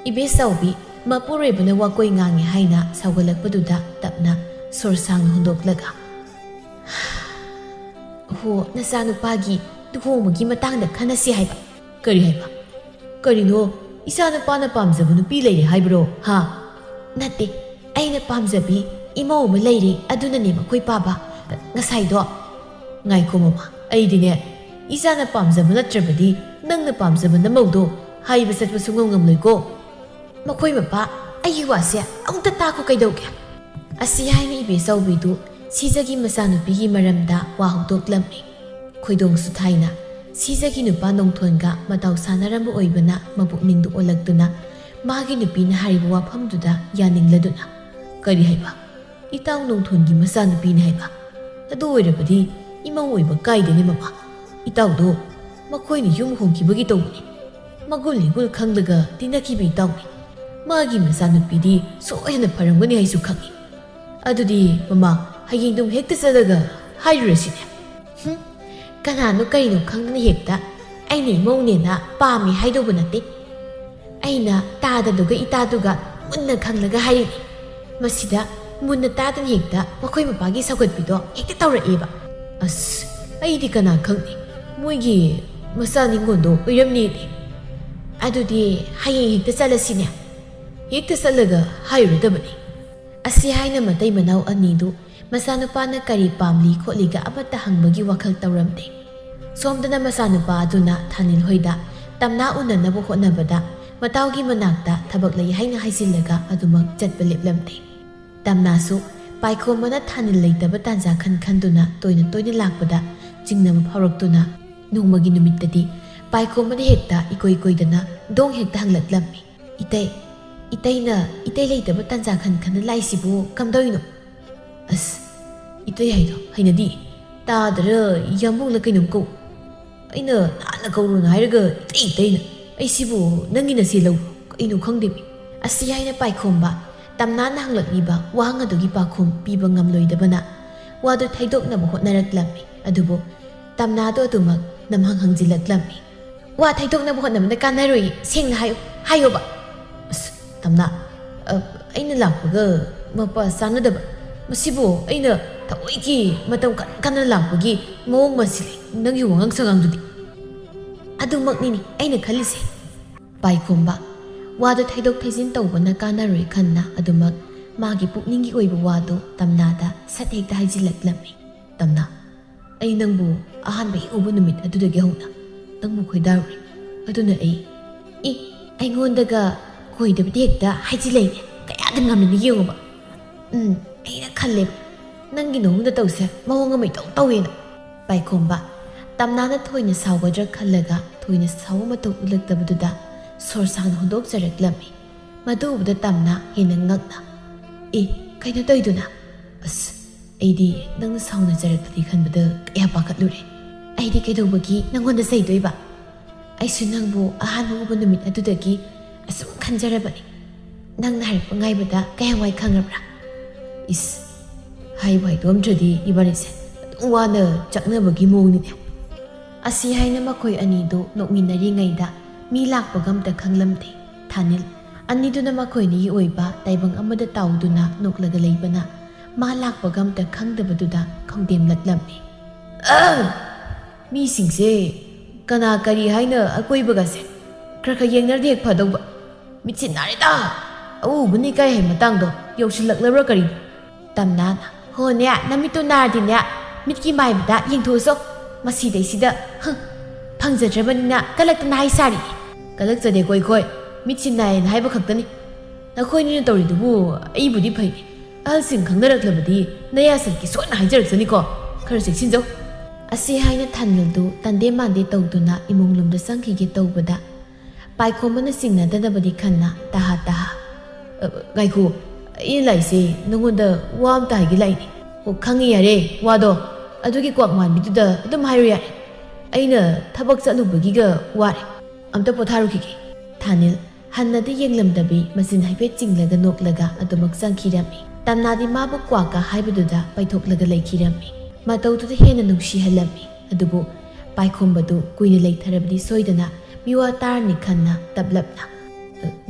Speaker 1: ꯏꯕꯦꯆꯧꯕꯤ ꯃꯄꯨꯔꯣꯏꯕꯅ ꯋꯥꯀꯣꯏ ꯉꯥꯡꯉꯦ ꯍꯥꯏꯅ ꯁꯥꯎꯒꯠꯂꯛꯄꯗꯨꯗ ꯇꯞꯅ ꯁꯣꯔ ꯁꯥꯡꯅ ꯍꯣꯟꯗꯣꯛꯂꯒ ꯍꯣ ꯅꯆꯥꯅꯨꯄꯥꯒꯤ ꯂꯨꯍꯣꯡꯕꯒꯤ ꯃꯇꯥꯡꯗ ꯈꯟꯅꯁꯤ ꯍꯥꯏꯕ ꯀꯔꯤ ꯍꯥꯏꯕ ꯀꯔꯤꯅꯣ ꯏꯆꯥꯅꯨꯄꯥꯅ ꯄꯥꯝꯖꯕ ꯅꯨꯄꯤ ꯂꯩꯔꯦ ꯍꯥꯏꯕ꯭ꯔꯣ ꯍꯥ ꯅꯠꯇꯦ ꯑꯩꯅ ꯄꯥꯝꯖꯕꯤ ꯏꯃꯧ ꯑꯃ ꯂꯩꯔꯦ ꯑꯗꯨꯅꯅꯦ ꯃꯈꯣꯏ ꯄꯥꯕ ꯉꯁꯥꯏꯗꯣ ꯉꯥꯏꯈꯣ ꯃꯃꯥ ꯑꯩꯗꯤꯅꯦ ꯏꯆꯥꯅ ꯄꯥꯝꯖꯕ ꯅꯠꯇ꯭ꯔꯕꯗꯤ ꯅꯪꯅ ꯄꯥꯝꯖꯕ ꯅꯃꯧꯗꯣ ꯍꯥꯏꯕ ꯆꯠꯄ ꯁꯨꯡꯉꯝ ꯉꯝꯂꯣꯏꯀꯣ ꯃꯈꯣꯏ ꯃꯄꯥ ꯑꯩꯒꯤ ꯋꯥꯁꯦ ꯑꯃꯨꯛꯇ ꯇꯥꯈꯣ ꯀꯩꯗꯧꯒꯦ ꯑꯁꯤ ꯍꯥꯏꯅ ꯏꯕꯦꯆꯧꯕꯤꯗꯨ ꯁꯤꯖꯒꯤ ꯃꯆꯥꯅꯨꯄꯤꯒꯤ ꯃꯔꯝꯗ ꯋꯥ ꯍꯧꯗꯣꯛꯂꯝꯃꯤ ꯈꯣꯏꯗꯣꯡꯁꯨ ꯊꯥꯏꯅ ꯁꯤꯖꯒꯤ ꯅꯨꯄꯥ ꯅꯣꯡꯊꯣꯟꯒ ꯃꯇꯥꯎ ꯁꯥꯟꯅꯔꯝꯕ ꯑꯣꯏꯕꯅ ꯃꯄꯨꯛꯅꯤꯡꯗꯨ ꯑꯣꯜꯂꯛꯇꯨꯅ ꯃꯥꯒꯤ ꯅꯨꯄꯤꯅ ꯍꯥꯏꯔꯤꯕ ꯋꯥꯐꯝꯗꯨꯗ ꯌꯥꯅꯤꯡꯂꯗꯨꯅ ꯀꯔꯤ ꯍꯥꯏꯕ ꯏꯇꯥꯎ ꯅꯣꯡꯊꯣꯟꯒꯤ ꯃꯆꯥꯅꯨꯄꯤꯅꯤ ꯍꯥꯏꯕ ꯑꯗꯨ ꯑꯣꯏꯔꯕꯗꯤ ꯏꯃꯧ ꯑꯣꯏꯕ ꯀꯥꯏꯗꯦꯅꯦ ꯃꯃꯥ ꯏꯇꯥꯎꯗꯣ ꯃꯈꯣꯏꯅ ꯌꯨꯝ ꯍꯣꯡꯈꯤꯕꯒꯤ ꯇꯧꯕꯅꯤ ꯃꯒꯨꯟ ꯂꯤꯒꯨꯜ ꯈꯪꯂꯒ ꯇꯤꯟꯅꯈꯤꯕ ꯏꯇꯥꯎꯅꯤ ꯃꯥꯒꯤ ꯃꯆꯥꯅꯨꯄꯤꯗꯤ ꯁꯣꯏꯗꯅ ꯐꯔꯝꯒꯅꯤ ꯍꯥꯏꯁꯨ ꯈꯪꯏ ꯑꯗꯨꯗꯤ ꯃꯃꯥ ꯍꯌꯦꯡꯗꯨꯝ ꯍꯦꯛꯇ ꯆꯠꯂꯒ ꯍꯥꯏꯔꯨꯔꯁꯤꯅꯦ ꯀꯅꯥꯅꯣ ꯀꯔꯤꯅꯣ ꯈꯪꯗꯅ ꯍꯦꯛꯇ ꯑꯩꯅ ꯏꯃꯧꯅꯦꯅ ꯄꯥꯝꯃꯤ ꯍꯥꯏꯗꯧꯕ ꯅꯠꯇꯦ ꯑꯩꯅ ꯇꯥꯗꯗꯨꯒ ꯏꯇꯥꯗꯨꯒ ꯃꯨꯟꯅ ꯈꯪꯂꯒ ꯍꯥꯏꯔꯤꯅꯤ ꯃꯁꯤꯗ ꯃꯨꯟꯅ ꯇꯥꯗꯅ ꯍꯦꯛꯇ ꯃꯈꯣꯏ ꯃꯄꯥꯒꯤ ꯁꯧꯒꯠꯄꯤꯗꯣ ꯍꯦꯛꯇ ꯇꯧꯔꯛꯑꯦꯕ ꯑꯁ ꯑꯩꯗꯤ ꯀꯅꯥ ꯈꯪꯅꯤ ꯃꯣꯏꯒꯤ ꯃꯆꯥ ꯅꯤꯡꯒꯣꯟꯗꯣ ꯑꯣꯏꯔꯝꯅꯦꯗꯤ ꯑꯗꯨꯗꯤ ꯍꯌꯦꯡ ꯍꯦꯛꯇ ꯆꯠꯂꯁꯤꯅꯦ ꯍꯦꯛꯇ ꯆꯠꯂꯒ ꯍꯥꯏꯔꯨꯗꯕꯅꯤ ꯑꯁꯤ ꯍꯥꯏꯅ ꯃꯇꯩ ꯃꯅꯥꯎ ꯑꯅꯤꯗꯨ ꯃꯆꯥꯅꯨꯄꯥꯅ ꯀꯔꯤ ꯄꯥꯝꯂꯤ ꯈꯣꯠꯂꯤꯒ ꯑꯃꯠꯇ ꯍꯪꯕꯒꯤ ꯋꯥꯈꯜ ꯇꯧꯔꯝꯗꯦ ꯁꯣꯝꯗꯅ ꯃꯆꯥꯅꯨꯄꯥ ꯑꯗꯨꯅ ꯊꯥꯅꯤꯜ ꯍꯣꯏꯗ ꯇꯝꯅꯥ ꯎꯅꯅꯕ ꯍꯣꯠꯅꯕꯗ ꯃꯇꯥꯎꯒꯤ ꯃꯅꯥꯛꯇ ꯊꯕꯛ ꯂꯩ ꯍꯥꯏꯅ ꯍꯥꯏꯖꯤꯜꯂꯒ ꯑꯗꯨꯃꯛ ꯆꯠꯄ ꯂꯦꯞꯂꯝꯗꯦ ꯇꯝꯅꯥꯁꯨ ꯄꯥꯏꯈꯣꯝꯕꯅ ꯊꯥꯅꯤꯜ ꯂꯩꯇꯕ ꯇꯥꯟꯖꯥ ꯈꯟꯗꯨꯅ ꯇꯣꯏꯅ ꯇꯣꯏꯅ ꯂꯥꯛꯄꯗ ꯆꯤꯡꯅꯕ ꯐꯥꯎꯔꯛꯇꯨꯅ ꯅꯣꯡꯃꯒꯤ ꯅꯨꯃꯤꯠꯇꯗꯤ ꯄꯥꯏꯈꯣꯝꯕꯅ ꯍꯦꯛꯇ ꯏꯀꯣꯏ ꯀꯣꯏꯗꯅ ꯗꯣꯡ ꯍꯦꯛꯇ ꯍꯪꯂꯛꯂꯝꯃꯤ ꯏꯇꯩꯅ ꯏꯇꯩ ꯂꯩꯇꯕ ꯇꯥꯟꯖꯥ ꯈꯟ ꯂꯥꯛꯏꯁꯤꯕꯨ ꯀꯝꯗꯧꯔꯤꯅꯣ ꯑꯁ ꯏꯇꯩ ꯍꯥꯏꯗꯣ ꯍꯩꯅꯗꯤ ꯇꯥꯗꯔ ꯌꯥꯝꯕꯨꯡꯅ ꯀꯩꯅꯣꯝ ꯀꯧ ꯑꯩꯅ ꯅꯍꯥꯟꯅ ꯀꯧꯔꯨꯅ ꯍꯥꯏꯔꯒ ꯏꯇꯩꯅ ꯑꯩꯁꯤꯕꯨ ꯅꯪꯒꯤ ꯅꯆꯦ ꯂꯧ ꯀꯩꯅꯣ ꯈꯪꯗꯦꯃꯤ ꯑꯁꯤ ꯍꯥꯏꯅ ꯄꯥꯏꯈꯣꯝꯕ ꯇꯝꯅꯥꯅ ꯍꯪꯂꯛꯂꯤꯕ ꯋꯥꯍꯪ ꯑꯗꯨꯒꯤ ꯄꯥꯎꯈꯨꯝ ꯄꯤꯕ ꯉꯝꯂꯣꯏꯗꯕꯅ ꯋꯥꯗꯨ ꯊꯩꯗꯣꯛꯅꯕ ꯍꯣꯠꯅꯔꯛꯂꯝꯃꯤ ꯑꯗꯨꯕꯨ ꯇꯝꯅꯥꯗꯣ ꯑꯗꯨꯃꯛ ꯅꯝꯍꯪ ꯍꯪꯖꯤꯜꯂꯛꯂꯝꯃꯤ ꯋꯥ ꯊꯩꯗꯣꯛꯅꯕ ꯍꯣꯠꯅꯕꯗ ꯀꯥꯟꯅꯔꯣꯏ ꯁꯦꯡꯅ ꯍꯥꯏꯌꯣꯕ ꯑꯁ ꯇꯝꯅꯥ ꯑꯩꯅ ꯂꯥꯛꯄꯒ ꯃꯄꯥ ꯆꯥꯟꯅꯗꯕ ꯃꯁꯤꯕꯨ ꯑꯩꯅ ꯊꯑꯣꯏꯒꯤ ꯃꯇꯝ ꯀꯟꯅ ꯂꯥꯛꯄꯒꯤ ꯃꯑꯣꯡ ꯃꯁꯤꯂꯦ ꯅꯪꯒꯤ ꯋꯥꯉꯥꯡ ꯁꯉꯥꯡꯗꯨꯗꯤ ꯑꯗꯨꯃꯛꯅꯤꯅꯤ ꯑꯩꯅ ꯈꯜꯂꯤꯁꯦ ꯄꯥꯏꯈꯣꯝꯕ ꯋꯥꯗꯨ ꯊꯩꯗꯣꯛ ꯊꯩꯖꯤꯟ ꯇꯧꯕꯅ ꯀꯥꯟꯅꯔꯣꯏ ꯈꯟꯅ ꯑꯗꯨꯃꯛ ꯃꯥꯒꯤ ꯄꯨꯛꯅꯤꯡꯒꯤ ꯑꯣꯏꯕ ꯋꯥꯗꯨ ꯇꯝꯅꯥꯗ ꯁꯠ ꯍꯦꯛꯇ ꯍꯥꯏꯖꯤꯜꯂꯛꯂꯝꯃꯤ ꯇꯝꯅꯥ ꯑꯩ ꯅꯪꯕꯨ ꯑꯍꯥꯟꯕ ꯍꯦꯛ ꯎꯕ ꯅꯨꯃꯤꯠ ꯑꯗꯨꯗꯒꯤ ꯍꯧꯅ ꯅꯪꯕꯨ ꯈꯣꯏꯗꯥꯔꯨꯔꯦ ꯑꯗꯨꯅ ꯑꯩꯉꯣꯟꯗꯒ ꯈꯣꯏꯗꯕꯗꯤ ꯍꯦꯛꯇ ꯍꯥꯏꯖꯤꯜꯂꯛꯏꯅꯦ ꯀꯌꯥꯗ ꯉꯝꯃꯤꯅ ꯌꯦꯡꯉꯨꯕ ꯑꯩꯅ ꯈꯜꯂꯦꯕ ꯅꯪꯒꯤ ꯅꯑꯣꯡꯗ ꯇꯧꯁꯦ ꯃꯑꯣꯡ ꯑꯃ ꯏꯇꯧ ꯇꯧꯋꯦꯅ ꯄꯥꯏꯈꯣꯝꯕ ꯇꯝꯅꯥꯅ ꯊꯣꯏꯅ ꯁꯥꯎꯒꯗ꯭ꯔꯥ ꯈꯜꯂꯒ ꯊꯣꯏꯅ ꯁꯥꯎꯕ ꯃꯇꯧ ꯎꯠꯂꯛꯇꯕꯗꯨꯗ ꯁꯣꯔ ꯁꯥꯡꯅ ꯍꯣꯟꯗꯣꯛꯆꯔꯛꯂꯝꯃꯤ ꯃꯗꯨ ꯎꯕꯗ ꯇꯝꯅꯥ ꯍꯦꯟꯅ ꯉꯛꯅ ꯀꯩꯅꯣ ꯇꯧꯏꯗꯨꯅ ꯑꯁ ꯑꯩꯗꯤ ꯅꯪꯅ ꯁꯥꯎꯅꯖꯔꯛꯂꯗꯤ ꯈꯟꯕꯗ ꯀꯌꯥ ꯄꯥꯈꯠꯂꯨꯔꯦ ꯑꯩꯗꯤ ꯀꯩꯗꯧꯕꯒꯤ ꯅꯪꯉꯣꯟꯗ ꯆꯩꯗꯣꯏꯕ ꯑꯩꯁꯨ ꯅꯪꯕꯨ ꯑꯍꯥꯟꯕ ꯎꯕ ꯅꯨꯃꯤꯠ ꯑꯗꯨꯗꯒꯤ ꯑꯁꯨꯝ ꯈꯟꯖꯔꯕꯅꯤ ꯅꯪꯅ ꯍꯥꯏꯔꯛꯄ ꯉꯥꯏꯕꯗ ꯀꯌꯥꯝꯋꯥꯏ ꯈꯪꯉꯕ꯭ꯔꯥ ꯍꯥꯏꯕꯨ ꯍꯥꯏꯗꯣꯛꯑꯝꯗ꯭ꯔꯗꯤ ꯏꯕꯥꯅꯤꯁꯦ ꯑꯗꯨꯝ ꯋꯥꯅ ꯆꯠꯅꯕꯒꯤ ꯃꯑꯣꯡꯅꯤꯅꯦ ꯑꯁꯤ ꯍꯥꯏꯅ ꯃꯈꯣꯏ ꯑꯅꯤꯗꯨ ꯅꯣꯛꯃꯤꯟꯅꯔꯤꯉꯩꯗ ꯃꯤ ꯂꯥꯛꯄꯒ ꯑꯝꯇ ꯈꯪꯂꯝꯗꯦ ꯊꯥꯅꯤꯜ ꯑꯅꯤꯗꯨꯅ ꯃꯈꯣꯏꯅꯤꯒꯤ ꯑꯣꯏꯕ ꯇꯥꯏꯕꯪ ꯑꯃꯗ ꯇꯥꯎꯗꯨꯅ ꯅꯣꯛꯂꯒ ꯂꯩꯕꯅ ꯃꯥ ꯂꯥꯛꯄꯒ ꯑꯝꯇ ꯈꯪꯗꯕꯗꯨꯗ ꯈꯧꯗꯦꯝꯂꯛꯂꯝꯃꯤ ꯃꯤꯁꯤꯡꯁꯦ ꯀꯅꯥ ꯀꯔꯤ ꯍꯥꯏꯅ ꯑꯀꯣꯏꯕꯒꯁꯦ ꯈꯔ ꯌꯦꯡꯅꯔꯗꯤ ꯍꯦꯛ ꯐꯗꯧꯕ ꯃꯤꯠꯁꯤ ꯅꯥꯔꯦꯗ ꯑꯎꯕꯅꯤ ꯀꯥꯏ ꯍꯥꯏ ꯃꯇꯥꯡꯗꯣ ꯌꯧꯁꯤꯜꯂꯛꯂꯕ꯭ꯔꯥ ꯀꯔꯤꯅꯣ ꯇꯝꯅꯥꯅ ꯍꯣꯅꯦ ꯅꯃꯤꯠꯇꯨ ꯅꯥꯔꯗꯤꯅꯦ ꯃꯤꯠꯀꯤ ꯃꯥꯏꯕꯗ ꯌꯦꯡꯊꯣꯛꯎꯁꯣ ꯃꯁꯤꯗꯩꯁꯤꯗ ꯐꯪꯖꯗ꯭ꯔꯕꯅꯤꯅ ꯀꯂꯛꯇꯅ ꯍꯥꯏ ꯁꯥꯔꯤ ꯀꯂꯛꯆꯗꯦ ꯀꯣꯏꯈꯣꯏ ꯃꯤꯠꯁꯤ ꯅꯥꯏꯌꯦꯅ ꯍꯥꯏꯕ ꯈꯛꯇꯅꯤ ꯅꯈꯣꯏꯅꯤꯅ ꯇꯧꯔꯤꯗꯨꯕꯨ ꯑꯩꯕꯨꯗꯤ ꯐꯩꯅꯤ ꯑꯍꯜꯁꯤꯡ ꯈꯪꯅꯔꯛꯂꯕꯗꯤ ꯅꯌꯥ ꯁꯛꯀꯤ ꯁꯣꯏꯅ ꯍꯥꯏꯖꯔꯛꯆꯅꯤꯀꯣ ꯈꯔ ꯆꯦꯛꯁꯤꯟꯖꯧ ꯑꯁꯤ ꯍꯥꯏꯅ ꯊꯥꯅꯤꯜꯗꯨ ꯇꯟꯗꯦ ꯃꯥꯟꯗꯦ ꯇꯧꯗꯨꯅ ꯏꯃꯨꯡꯂꯣꯝꯗ ꯆꯪꯈꯤꯒꯦ ꯇꯧꯕꯗ ꯄꯥꯏꯈꯣꯝꯕꯅ ꯆꯤꯡꯅꯗꯅꯕꯗꯤ ꯈꯟꯅ ꯇꯥꯍꯥ ꯉꯥꯏꯈꯣ ꯑꯩꯅ ꯂꯥꯛꯏꯁꯦ ꯅꯉꯣꯟꯗ ꯋꯥ ꯑꯝꯇ ꯍꯥꯏꯒꯦ ꯂꯥꯛꯏꯅꯤ ꯈꯪꯉꯤ ꯌꯥꯔꯦ ꯋꯥꯗꯣ ꯑꯗꯨꯒꯤ ꯀ꯭ꯋꯥꯛ ꯃꯥꯟꯕꯤꯗꯨꯗ ꯑꯗꯨꯝ ꯍꯥꯏꯔꯨ ꯌꯥꯔꯦ ꯑꯩꯅ ꯊꯕꯛ ꯆꯠꯂꯨꯕꯒꯤꯒ ꯋꯥꯔꯦ ꯑꯝꯇ ꯄꯣꯊꯥꯔꯨꯈꯤꯒꯦ ꯊꯥꯅꯤꯜ ꯍꯟꯅꯗꯤ ꯌꯦꯡꯂꯝꯗꯕꯤ ꯃꯆꯤꯟ ꯍꯥꯏꯐꯦꯠ ꯆꯤꯡꯂꯒ ꯅꯣꯛꯂꯒ ꯑꯗꯨꯃꯛ ꯆꯪꯈꯤꯔꯝꯃꯤ ꯇꯝꯅꯥꯗꯤ ꯃꯥꯕꯨ ꯀ꯭ꯋꯥꯛꯀ ꯍꯥꯏꯕꯗꯨꯗ ꯄꯩꯊꯣꯛꯂꯒ ꯂꯩꯈꯤꯔꯝꯃꯤ ꯃꯇꯧꯗꯨꯗ ꯍꯦꯟꯅ ꯅꯨꯡꯁꯤꯍꯜꯂꯝꯃꯤ ꯑꯗꯨꯕꯨ ꯄꯥꯏꯈꯣꯝꯕꯗꯨ ꯀꯨꯏꯅ ꯂꯩꯊꯔꯕꯗꯤ ꯁꯣꯏꯗꯅ miwa tarni khanna tablapna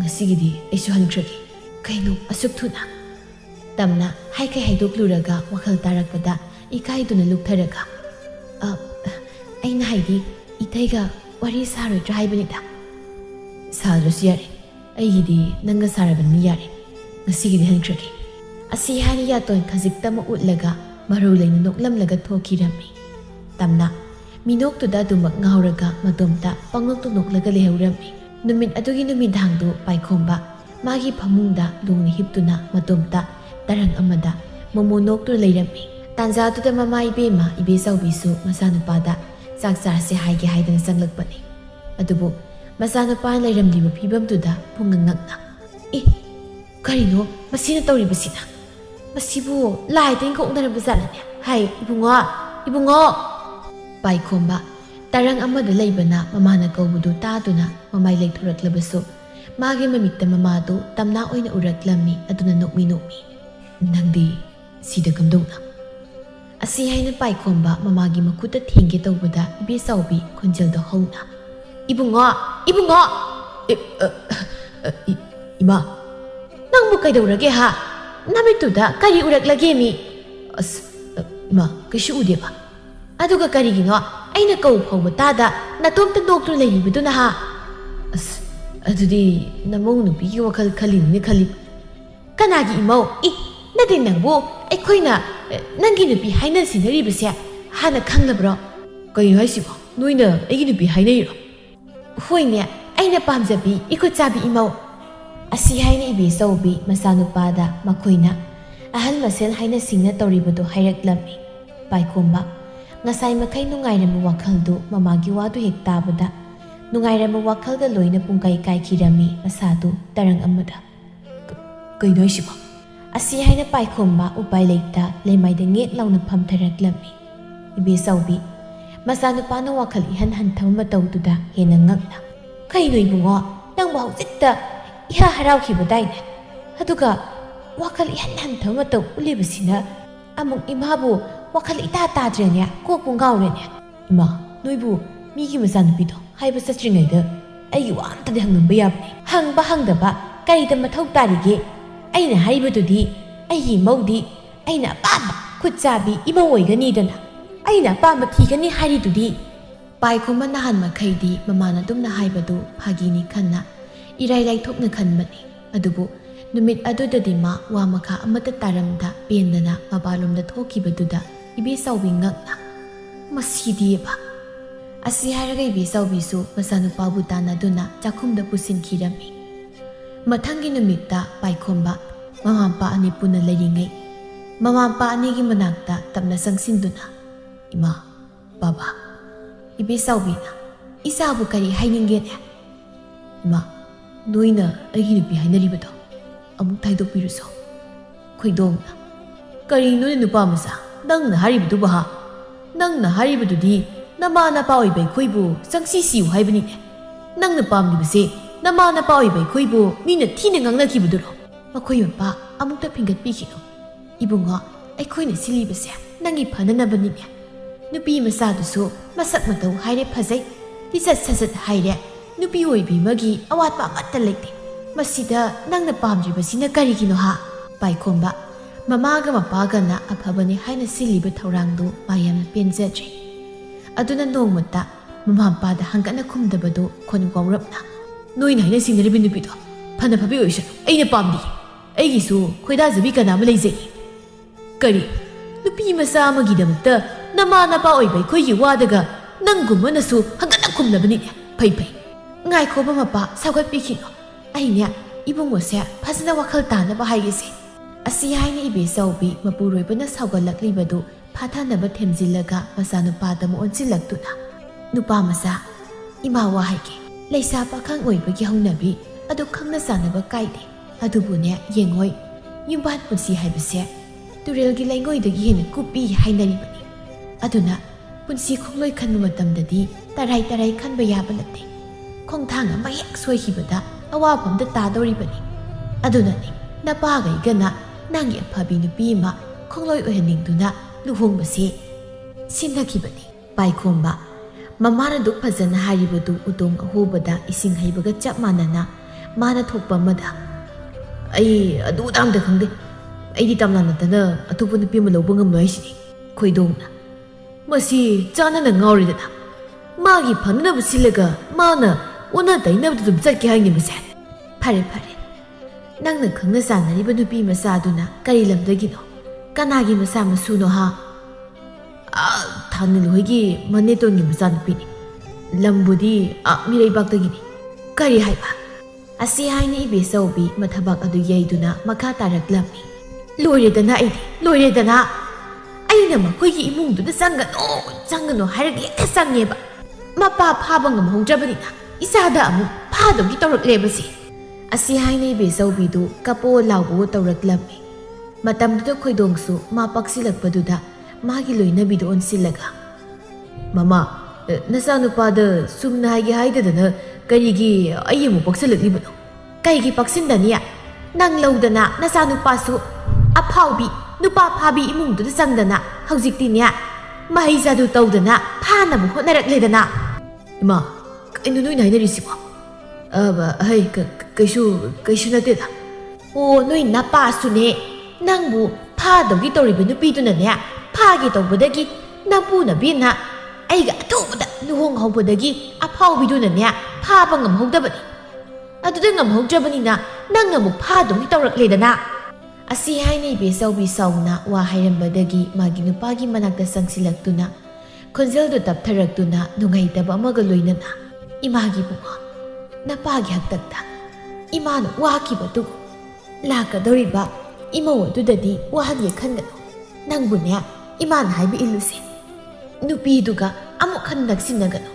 Speaker 1: ngasigidi aisu hankragi kaino asuk thuna tamna haikai haidokluraga wakhal tarakpada ikaiduna luktharaga aina haidi itaiga wari saroidra haibanida sadrus yare aigidi nanga sarabani yare ngasigidi hankragi asi hani yaton khajiktama utlaga maru leina noklamlaga thokirami tamna minoktuda dumak ngauraga matomta pangnoktu noklaga lehurami numit adugi numidangdu paikhomba magi phamungda lungni hiptuna matomta tarang amada momonoktu leirami tanjatuda mama ibema ibe saubisu masanupada sakcharse haige haidana sanglakpani adubu masanupa leiramdiba phibamtuda pungangakna karino masina tawribasina masibu laidin ko unarabazalane hai ibungo paikhomba tarang amada leibana mamana kaubudu taduna mamai leithuraklabasu magi mamitta mamadu tamna oina uraklami aduna nokmi nangdi sida kamdona asi haina paikhomba mamagi makuta thengge tawbada ibe saubi khonjelda hauna ibungo ima nangbu kaidawrage ha namituda kari uraklage mi ima kishu udeba aduga karigino aina kau phawba tada natomta noktu leibiduna ha adudi namong nupigi wakhal khalini khali kanagi imau nade nangbu aikoina nangi nupi haina sinaribase hana khanglabro kaino haisibo noina aigi nupi hainairo hoine aina pamjabi ikochabi imau asi haina ibe saubi masanupada makoina ahal masel haina singna tawribado hairaklammi paikhomba ngasai makai nungairama wakhaldu mamagi wadu hek tabada nungairama wakhalda loina pungkai kai khirami masadu tarang amada kaino haisibo asi haina paikhomba upai leita lemaida ngek launa phamtharaklami ibe saubi masanupana wakhal ihan hanthama tawduda hena ngakna kaino ibungo nangba hojikta iha haraukibadaine aduga wakhal ihan hanthama taw ulibasina amuk imabu wakhal ita tadrene ko pungaurene ima noibu migi masanupido haiba satringaida ai wanta de hangamba yabni hangdaba kaida mathau tarige aina haibadudi ai maudi aina pamba khutchabi imawoiganidana aina pamba thigani haridudi paikhomba nahan makhaidi mamana dumna haibadu phagini khanna irai lai thokna khanbani adubu numit adudadi ma wa makha amata taramda pendana mabalumda thokibaduda ibe saubi ngakna masidiyeba asi haraga ibe saubisu masanupabu tanaduna chakhumda pusinkhirami mathangi numitta paikhomba mamampa ani puna leiringai mamampa anigi manakta tapna sangsinduna ima baba ibe saubina isabu kari hainingene ima noina agi nupi hainaribado amuk thaidopiruso khoidongna kari none nupa masa nangna haribadu baha nangna haribadudi nama napa oibai khoibu sangsi siu haibani nangna pamdibase nama napa oibai khoibu mina thina ngangnakibuduro makhoi mapa amukta phingat pikino ibungo aikhoina silibase nangi phananabani nupi masadusu masak matau haire phajai tisat sasat haire nupi oibi magi awatpa amatta lekte masida nangna pamjibasina karigino ha paikhomba mamaga mapaga na aphabani haina siliba thorangdu mayam penjatri aduna nongmata mamampada hangana khumdabadu khongwaurapna noina haina sinaribi nupido phana phabi oisha aina pamdi aigisu khoidajabi kana ma leijai kari nupi masa amagidamta nama napa oibai khoigi wadaga nangumanasu hangana khumnabani phai ngai khoba mapa sagat pikino aina ibungose phasna wakhal tana ba haigese asi haina ibe saubi mapuroibana saugalakliबadu phathanaba themjilaga masanupada mo onchilaktuna nupa masa ima wa haige leisa pakhang oibagi haunabi adu khangna sanaba kaide adubune yengoi yumbat pusi haibase turelgi laingoi dagi hena kupi hainaribani aduna punsi khongloi khanba matamdadi tarai khanba yaba nate khongthang ama yak soihibada awabamda tadoribani adunani napaga igana nangi aphabi nupi ma khongloi oheningduna luhongbase sinakibani paikhomba ꯃꯃꯥꯅ ꯗꯨꯛ ꯐꯖꯅ ꯍꯥꯏꯔꯤꯕꯗꯨ ꯎꯇꯣꯡ ꯑꯍꯣꯕꯗ ꯏꯁꯤꯡ ꯍꯩꯕꯒ ꯆꯞ ꯃꯥꯟꯅꯅ ꯃꯥꯅ ꯊꯣꯛꯄ ꯑꯃꯗ ꯑꯩ ꯑꯗꯨ ꯑꯝꯇ ꯈꯪꯗꯦ ꯑꯩꯗꯤ ꯇꯝꯅ ꯅꯠꯇꯅ ꯑꯇꯣꯞꯄ ꯅꯨꯄꯤ ꯑꯃ ꯂꯧꯕ ꯉꯝꯂꯣꯏ ꯍꯥꯏꯁꯤꯅꯤ ꯈꯣꯏꯗꯣꯡꯅ ꯃꯁꯤ ꯆꯥꯟꯅꯅ ꯉꯥꯎꯔꯤꯗꯅ ꯃꯥꯒꯤ ꯐꯅꯅꯕ ꯁꯤꯜꯂꯒ ꯃꯥꯅ ꯑꯣꯟꯅ ꯇꯩꯅꯕꯗ ꯑꯗꯨꯝ ꯆꯠꯀꯦ ꯍꯥꯏꯅꯤ ꯃꯁꯦ ꯐꯔꯦ ꯐꯔꯦ ꯅꯪꯅ ꯈꯪꯅ ꯆꯥꯟꯅꯔꯤꯕ ꯅꯨꯄꯤ ꯃꯆꯥꯗꯨꯅ ꯀꯔꯤ ꯂꯝꯗꯒꯤꯅꯣ ꯀꯅꯥꯒꯤ ꯃꯆꯥ ꯃꯁꯨꯅꯣ ꯍꯥ ꯊꯥꯅꯤꯜ ꯍꯣꯏꯒꯤ ꯃꯅꯦꯇꯣꯟꯒꯤ ꯃꯆꯥꯅꯨꯄꯤꯅꯤ ꯂꯝꯕꯨꯗꯤ ꯃꯤꯔꯩꯕꯥꯛꯇꯒꯤꯅꯤ ꯀꯔꯤ ꯍꯥꯏꯕ ꯑꯁꯤ ꯍꯥꯏꯅ ꯏꯕꯦꯆꯧꯕꯤ ꯃꯊꯕꯥꯛ ꯑꯗꯨ ꯌꯩꯗꯨꯅ ꯃꯈꯥ ꯇꯥꯔꯛꯂꯝꯃꯤ ꯂꯣꯏꯔꯦꯗꯅ ꯑꯩꯗꯤ ꯂꯣꯏꯔꯦꯗꯅ ꯑꯩꯅ ꯃꯈꯣꯏꯒꯤ ꯏꯃꯨꯡꯗꯨꯗ ꯆꯪꯒꯅꯣ ꯍꯥꯏꯔꯒ ꯍꯦꯛꯇ ꯆꯪꯉꯦꯕ ꯃꯄꯥ ꯐꯥꯕ ꯉꯝꯍꯧꯗ꯭ꯔꯕꯅꯤꯅ ꯏꯆꯥꯗ ꯑꯃꯨꯛ ꯐꯥꯗꯧꯒꯤ ꯇꯧꯔꯛꯂꯦꯕꯁꯤ ꯑꯁꯤ ꯍꯥꯏꯅ ꯏꯕꯦꯆꯧꯕꯤꯗꯨ ꯀꯞꯄꯣ ꯂꯥꯎꯕꯣ ꯇꯧꯔꯛꯂꯝꯃꯤ ꯃꯇꯝꯗꯨꯗ ꯈꯣꯏꯗꯣꯡꯁꯨ ꯃꯥ ꯄꯛꯁꯤꯜꯂꯛꯄꯗꯨꯗ ꯃꯥꯒꯤ ꯂꯣꯏꯅꯕꯤꯗ ꯑꯣꯟꯁꯤꯜꯂꯒ ꯃꯃꯥ ꯅꯆꯥꯅꯨꯄꯥꯗ ꯆꯨꯝꯅ ꯍꯥꯏꯒꯦ ꯍꯥꯏꯗꯗꯅ ꯀꯔꯤꯒꯤ ꯑꯩ ꯑꯃꯨꯛ ꯄꯛꯁꯤꯜꯂꯛꯂꯤꯕꯅꯣ ꯀꯩꯒꯤ ꯄꯛꯁꯤꯟꯗꯅꯤ ꯅꯪ ꯂꯧꯗꯅ ꯅꯆꯥꯅꯨꯄꯥꯁꯨ ꯑꯐꯥꯎꯕꯤ ꯅꯨꯄꯥ ꯐꯥꯕꯤ ꯏꯃꯨꯡꯗꯨꯗ ꯆꯪꯗꯅ ꯍꯧꯖꯤꯛꯇꯤꯅꯦ ꯃꯍꯩ ꯆꯥꯗꯨ ꯇꯧꯗꯅ ꯐꯥꯅꯕ ꯍꯣꯠꯅꯔꯛꯂꯦꯗꯅ ꯏꯃꯥ ꯀꯩꯅꯣ ꯅꯣꯏꯅ ꯍꯥꯏꯅꯔꯤꯁꯤꯕꯣ ꯍꯩ ꯀꯩꯁꯨ ꯅꯠꯇꯦꯗ ꯑꯣ ꯅꯣꯏ ꯅꯄꯥꯁꯨꯅꯦ ꯅꯪꯕꯨ ꯐꯥꯗꯧꯒꯤ ꯇꯧꯔꯤꯕ ꯅꯨꯄꯤꯗꯨꯅꯅꯦ ꯐꯥꯒꯦ ꯇꯧꯕꯗꯒꯤ ꯅꯄꯨꯅꯕꯤꯅ ꯑꯩꯒ ꯑꯊꯨꯕꯗ ꯂꯨꯍꯣꯡꯍꯧꯕꯗꯒꯤ ꯑꯐꯥꯎꯕꯤꯗꯨꯅꯅꯦ ꯐꯥꯕ ꯉꯝꯍꯧꯗꯕꯅꯤ ꯑꯗꯨꯗ ꯉꯝꯍꯧꯗ꯭ꯔꯕꯅꯤ나 ꯅꯪ ꯑꯃꯨꯛ ꯐꯥꯗꯧꯒꯤ ꯇꯧꯔꯛꯂꯦꯗꯅ ꯑꯁꯤ ꯍꯥꯏꯅ ꯏꯕꯦꯆꯧꯕꯤ ꯁꯥꯎꯅ ꯋꯥ ꯍꯥꯏꯔꯝꯕꯗꯒꯤ ꯃꯥꯒꯤ ꯅꯨꯄꯥꯒꯤ ꯃꯅꯥꯛꯇ ꯆꯪꯁꯤꯜꯂꯛꯇꯨꯅ ꯈꯣꯟꯖꯦꯜꯗꯨ ꯇꯞꯊꯔꯛꯇꯨꯅ ꯅꯨꯡꯉꯥꯏꯇꯕ ꯑꯃꯒ ꯂꯣꯏꯅꯅ ꯏꯃꯥꯒꯤ ꯕꯨꯡꯉꯣ ꯅꯄꯥꯒꯤ ꯍꯛꯇꯛꯇ ꯏꯃꯥꯅ ꯋꯥꯈꯤꯕꯗꯨ ꯂꯥꯛꯀꯗꯧꯔꯤꯕ ꯏꯃꯧ ꯑꯗꯨꯗꯗꯤ ꯋꯥꯍꯟꯒꯦ ꯈꯟꯒꯅꯨ ꯅꯪꯕꯨꯅꯦ ꯏꯃꯥꯅ ꯍꯥꯏꯕ ꯏꯜꯂꯨꯁꯦ ꯅꯨꯄꯤꯗꯨꯒ ꯑꯃꯨꯛ ꯍꯟꯅ ꯅꯛꯁꯤꯟꯅꯒꯅꯨ